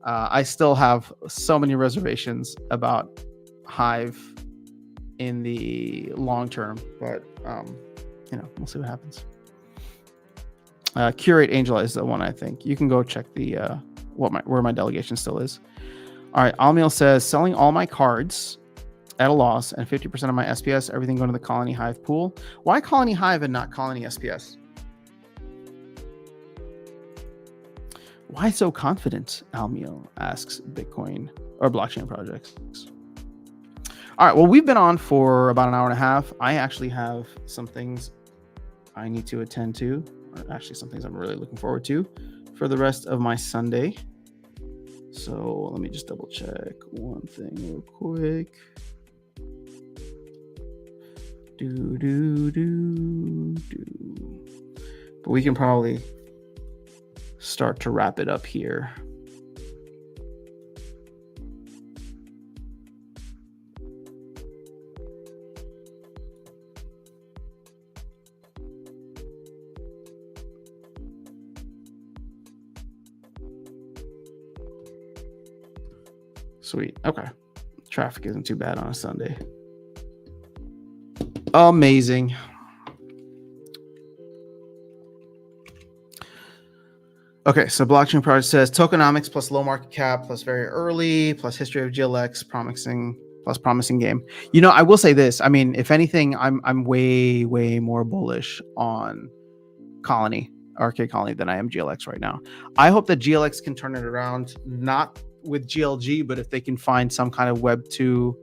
I still have so many reservations about Hive in the long term, but we'll see what happens. Curate Angel is the one I think. You can go check the where my delegation still is. All right, Almiel says selling all my cards at a loss and 50% of my SPS, everything going to the Colony Hive pool. Why Colony Hive and not Colony SPS? Why so confident? Almiel asks Bitcoin or blockchain projects. All right, well, we've been on for about an hour and a half. I actually have some things I need to attend to, or actually some things I'm really looking forward to for the rest of my Sunday. So let me just double check one thing real quick. But we can probably start to wrap it up here. Sweet. Okay. Traffic isn't too bad on a Sunday. Amazing. Okay, so blockchain project says tokenomics plus low market cap plus very early plus history of GLX promising game. You know, I will say this. I mean, if anything, I'm way more bullish on Colony, Arcade Colony, than I am GLX right now. I hope that GLX can turn it around, not with GLG, but if they can find some kind of Web 2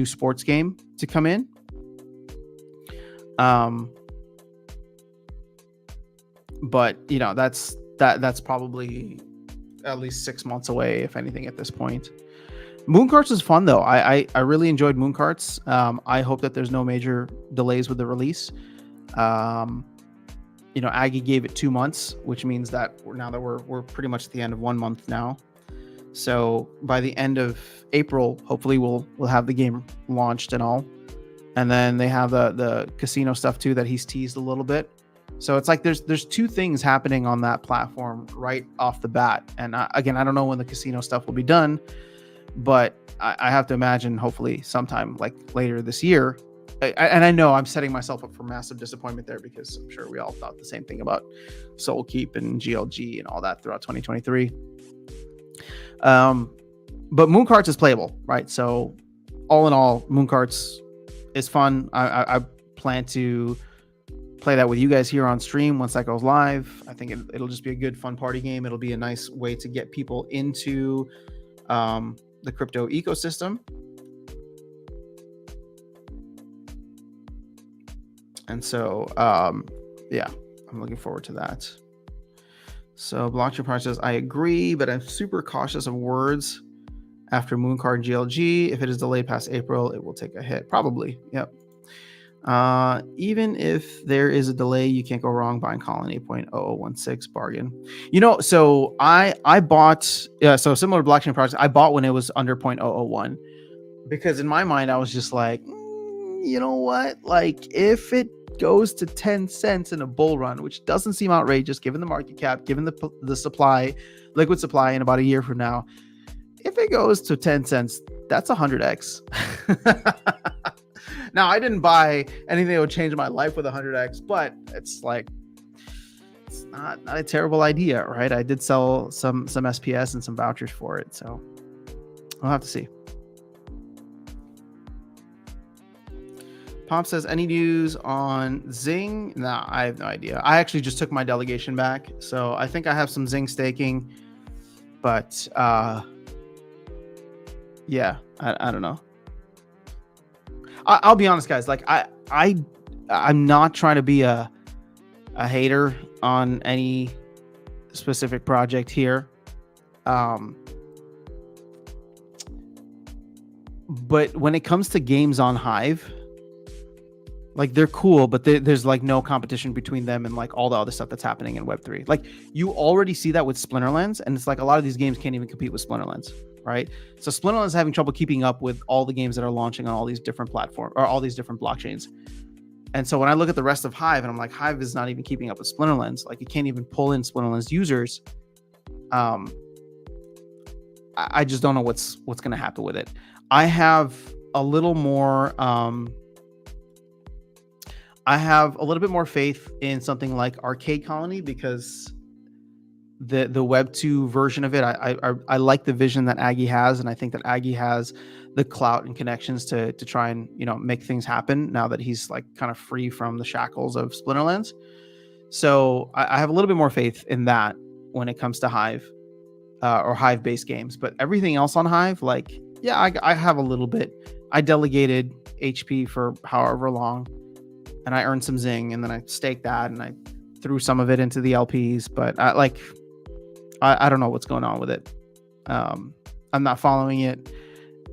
sports game to come in. But you know, that's probably at least 6 months away, if anything, at this point. Mooncarts is fun though. I really enjoyed Mooncarts. I hope that there's no major delays with the release. You know, Aggie gave it 2 months, which means that we're pretty much at the end of 1 month now. So by the end of April, hopefully we'll have the game launched and all. And then they have the casino stuff too that he's teased a little bit. So it's like there's 2 things happening on that platform right off the bat. And again, I don't know when the casino stuff will be done, but I have to imagine hopefully sometime like later this year. And I know I'm setting myself up for massive disappointment there, because I'm sure we all thought the same thing about Soul Keep and GLG and all that throughout 2023. But Mooncarts is playable, right? So all in all, Mooncarts is fun. I plan to play that with you guys here on stream once that goes live. I think it'll just be a good fun party game. It'll be a nice way to get people into the crypto ecosystem. And so, yeah, I'm looking forward to that. So Blockchain Project says, I agree, but I'm super cautious of words after Mooncard and GLG. If it is delayed past April, it will take a hit. Probably. Yep. Even if there is a delay, you can't go wrong buying Colony 8.0016 bargain. You know, so I bought, so similar to Blockchain Project, I bought when it was under 0.001, because in my mind, I was just like, you know what? Like, if it goes to 10 cents in a bull run, which doesn't seem outrageous given the market cap, given the supply, liquid supply in about a year from now, if it goes to 10 cents, that's 100x. Now, I didn't buy anything that would change my life with 100x, but it's like, it's not a terrible idea, right? I did sell some SPS and some vouchers for it, so we'll have to see. Pop says, any news on Zing? No, I have no idea. I actually just took my delegation back, so I think I have some Zing staking, but yeah, I don't know. I'll be honest, guys. Like I'm not trying to be a hater on any specific project here, but when it comes to games on Hive, like, they're cool, but there's like no competition between them and like all the other stuff that's happening in Web3. Like, you already see that with Splinterlands, and it's like a lot of these games can't even compete with Splinterlands, right? So Splinterlands is having trouble keeping up with all the games that are launching on all these different platforms or all these different blockchains. And so when I look at the rest of Hive, and I'm like, Hive is not even keeping up with Splinterlands. Like, you can't even pull in Splinterlands users. I just don't know what's going to happen with it. I have a little more. I have a little bit more faith in something like Arcade Colony, because the Web 2 version of it, I like the vision that Aggie has, and I think that Aggie has the clout and connections to try and, you know, make things happen now that he's like kind of free from the shackles of Splinterlands. So I have a little bit more faith in that when it comes to Hive or Hive based games. But everything else on Hive, like, yeah, I have a little bit. I delegated HP for however long, and I earned some Zing, and then I staked that, and I threw some of it into the LPs. But I don't know what's going on with it. I'm not following it,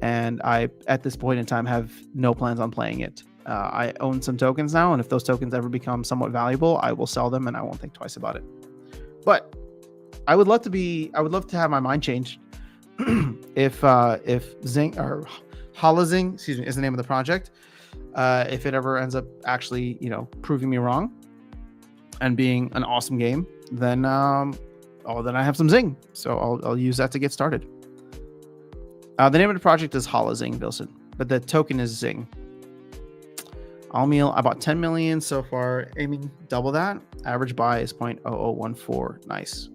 and I, at this point in time, have no plans on playing it. I own some tokens now, and if those tokens ever become somewhat valuable, I will sell them, and I won't think twice about it. But I would love to have my mind changed if Zing or Holozing, excuse me, is the name of the project. If it ever ends up actually, you know, proving me wrong and being an awesome game, then I have some Zing, so I'll use that to get started. The name of the project is Holozing, Wilson, but the token is Zing. All meal, I bought 10 million so far, aiming double that. Average buy is 0.0014. Nice.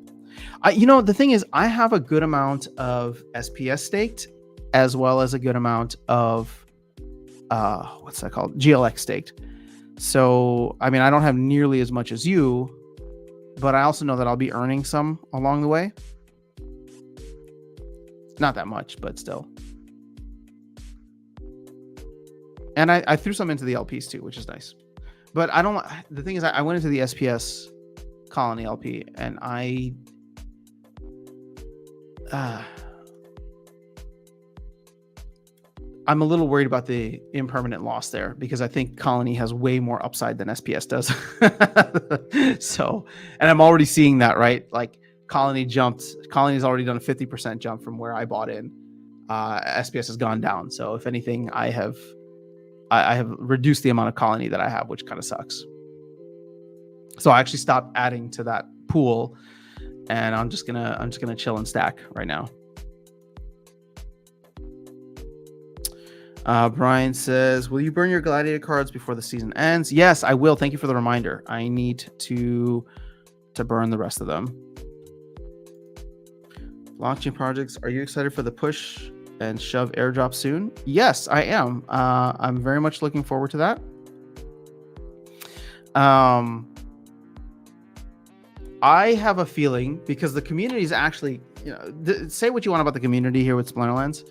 The thing is, I have a good amount of SPS staked, as well as a good amount of what's that called? GLX staked. So, I mean, I don't have nearly as much as you, but I also know that I'll be earning some along the way. Not that much, but still. And I threw some into the LPs too, which is nice. But I don't. The thing is, I went into the SPS Colony LP, and I'm a little worried about the impermanent loss there, because I think Colony has way more upside than SPS does. So, and I'm already seeing that, right? Like Colony's already done a 50% jump from where I bought in. SPS has gone down. So if anything, I have reduced the amount of Colony that I have, which kind of sucks. So I actually stopped adding to that pool, and I'm just gonna chill and stack right now. Brian says, will you burn your Gladiator cards before the season ends? Yes, I will. Thank you for the reminder. I need to burn the rest of them. Blockchain projects, are you excited for the push and shove airdrop soon? Yes, I am. I'm very much looking forward to that. I have a feeling, because the community is actually, say what you want about the community here with Splinterlands,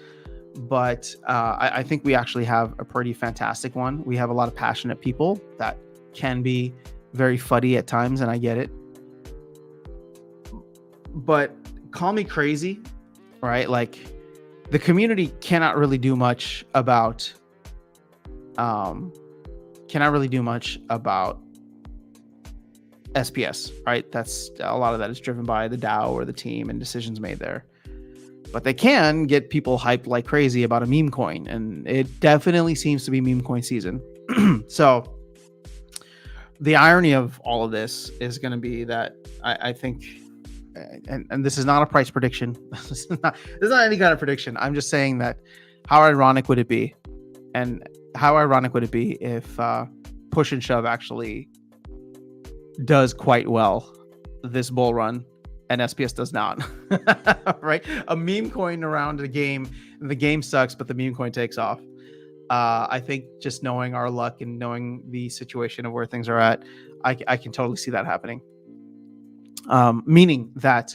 but I think we actually have a pretty fantastic one. We have a lot of passionate people that can be very fuddy at times, and I get it. But call me crazy, right? Like, the community cannot really do much about SPS, right? That's a lot of that is driven by the DAO or the team and decisions made there. But they can get people hyped like crazy about a meme coin, and it definitely seems to be meme coin season. So the irony of all of this is going to be that I think, and this is not a price prediction. This is not any kind of prediction. I'm just saying that how ironic would it be? And how ironic would it be if Push and Shove actually does quite well this bull run, and SPS does not? Right? A meme coin around the game, and the game sucks, but the meme coin takes off. I think just knowing our luck and knowing the situation of where things are at, I can totally see that happening. Meaning that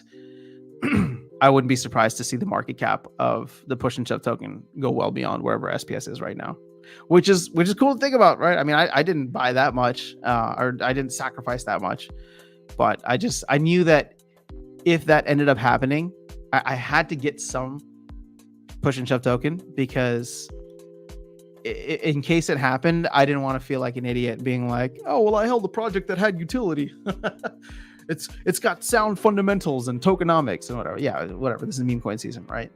I wouldn't be surprised to see the market cap of the Push and Shove token go well beyond wherever SPS is right now, which is cool to think about, right? I mean, I didn't buy that much, or I didn't sacrifice that much, but I knew that if that ended up happening, I had to get some Push and Shove token, because in case it happened, I didn't want to feel like an idiot being like, oh, well, I held a project that had utility. It's got sound fundamentals and tokenomics and whatever. Yeah, whatever. This is meme coin season, right?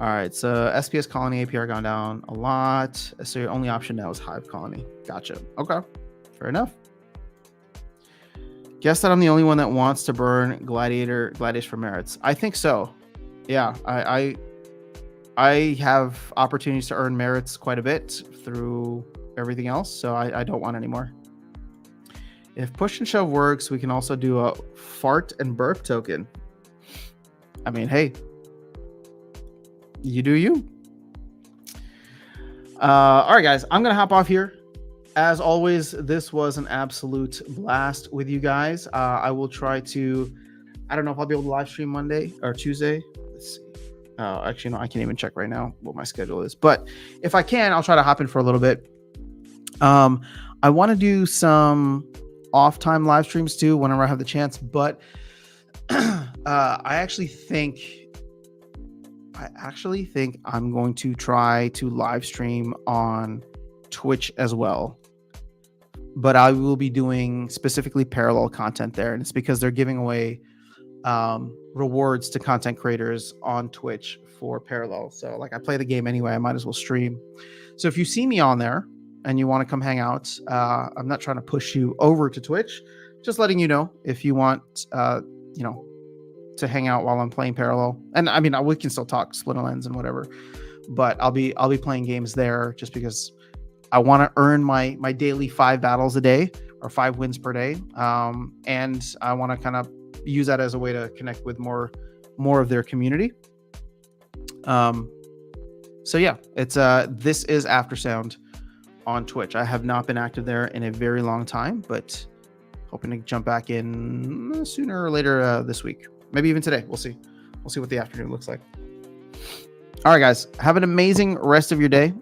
All right. So SPS Colony APR gone down a lot. So your only option now is Hive Colony. Gotcha. Okay. Fair enough. Guess that I'm the only one that wants to burn Gladiators for merits. I think so. Yeah. I have opportunities to earn merits quite a bit through everything else, so I don't want any more. If Push and Shove works, we can also do a fart and burp token. I mean, hey, you do you. All right, guys, I'm going to hop off here. As always, this was an absolute blast with you guys. I will try to, I don't know if I'll be able to live stream Monday or Tuesday. Let's see. Actually, no, I can't even check right now what my schedule is. But if I can, I'll try to hop in for a little bit. I want to do some off-time live streams too whenever I have the chance. But I actually think I'm going to try to live stream on Twitch as well. But I will be doing specifically parallel content there, and it's because they're giving away rewards to content creators on Twitch for parallel. So like, I play the game anyway, I might as well stream. So if you see me on there and you want to come hang out, I'm not trying to push you over to Twitch, just letting you know if you want, to hang out while I'm playing parallel. And I mean, we can still talk Splinterlands and whatever, but I'll be playing games there just because I want to earn my daily 5 battles a day or 5 wins per day. And I want to kind of use that as a way to connect with more of their community. So yeah, it's this is Aftersound on Twitch. I have not been active there in a very long time, but hoping to jump back in sooner or later this week. Maybe even today. We'll see. We'll see what the afternoon looks like. All right, guys. Have an amazing rest of your day.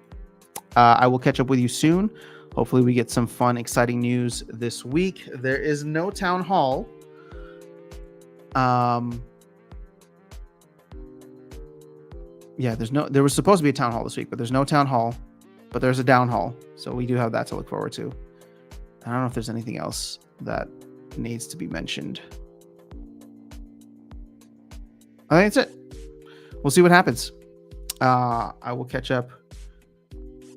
I will catch up with you soon. Hopefully we get some fun, exciting news this week. There is no town hall. Yeah, there was supposed to be a town hall this week, but there's no town hall, but there's a down hall. So we do have that to look forward to. I don't know if there's anything else that needs to be mentioned. I think that's it. We'll see what happens. I will catch up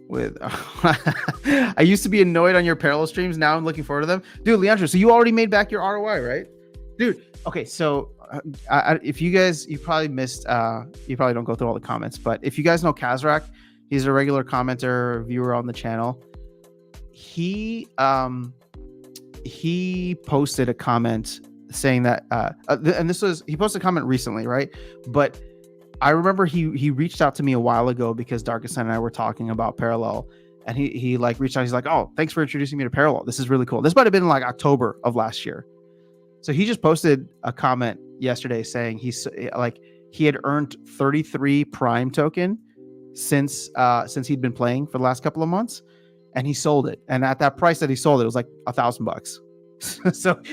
with I used to be annoyed on your parallel streams. Now I'm looking forward to them. Dude, Leandro, so you already made back your ROI, right? Dude, okay, so if you guys, you probably missed, you probably don't go through all the comments, but if you guys know Kazrak, he's a regular commenter, viewer on the channel. He posted a comment saying that, and he posted a comment recently, right? But I remember he reached out to me a while ago because Darkest and I were talking about Parallel, and he like reached out. He's like, "Oh, thanks for introducing me to Parallel. This is really cool." This might have been like October of last year. So he just posted a comment yesterday saying he had earned 33 Prime token since he'd been playing for the last couple of months, and he sold it. And at that price that he sold it, was like $1,000.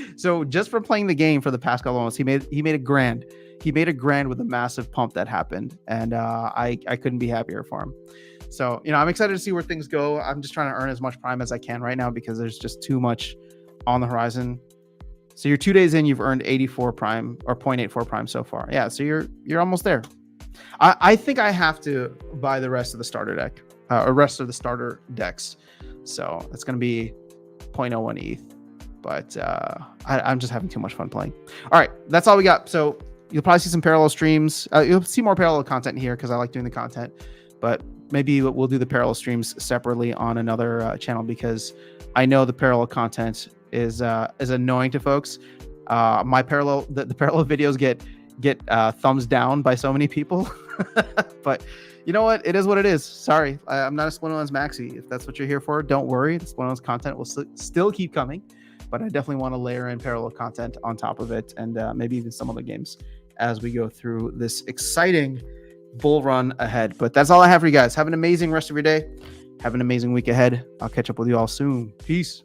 So just for playing the game for the past couple of months, he made $1,000. He made $1,000 with a massive pump that happened, and I couldn't be happier for him. So, I'm excited to see where things go. I'm just trying to earn as much Prime as I can right now because there's just too much on the horizon. So you're 2 days in, you've earned 84 Prime or 0.84 Prime so far. Yeah, so you're almost there. I think I have to buy the rest of the starter deck, or rest of the starter decks. So it's going to be 0.01 ETH. But I'm just having too much fun playing. All right, that's all we got. So you'll probably see some parallel streams. You'll see more parallel content here because I like doing the content. But maybe we'll do the parallel streams separately on another channel because I know the parallel content is annoying to folks. The parallel videos get thumbs down by so many people. But you know what? It is what it is. Sorry, I'm not a Splinterlands maxi. If that's what you're here for, don't worry. The Splinterlands content will still keep coming. But I definitely want to layer in parallel content on top of it, and maybe even some other games as we go through this exciting bull run ahead. But that's all I have for you guys. Have an amazing rest of your day. Have an amazing week ahead. I'll catch up with you all soon. Peace.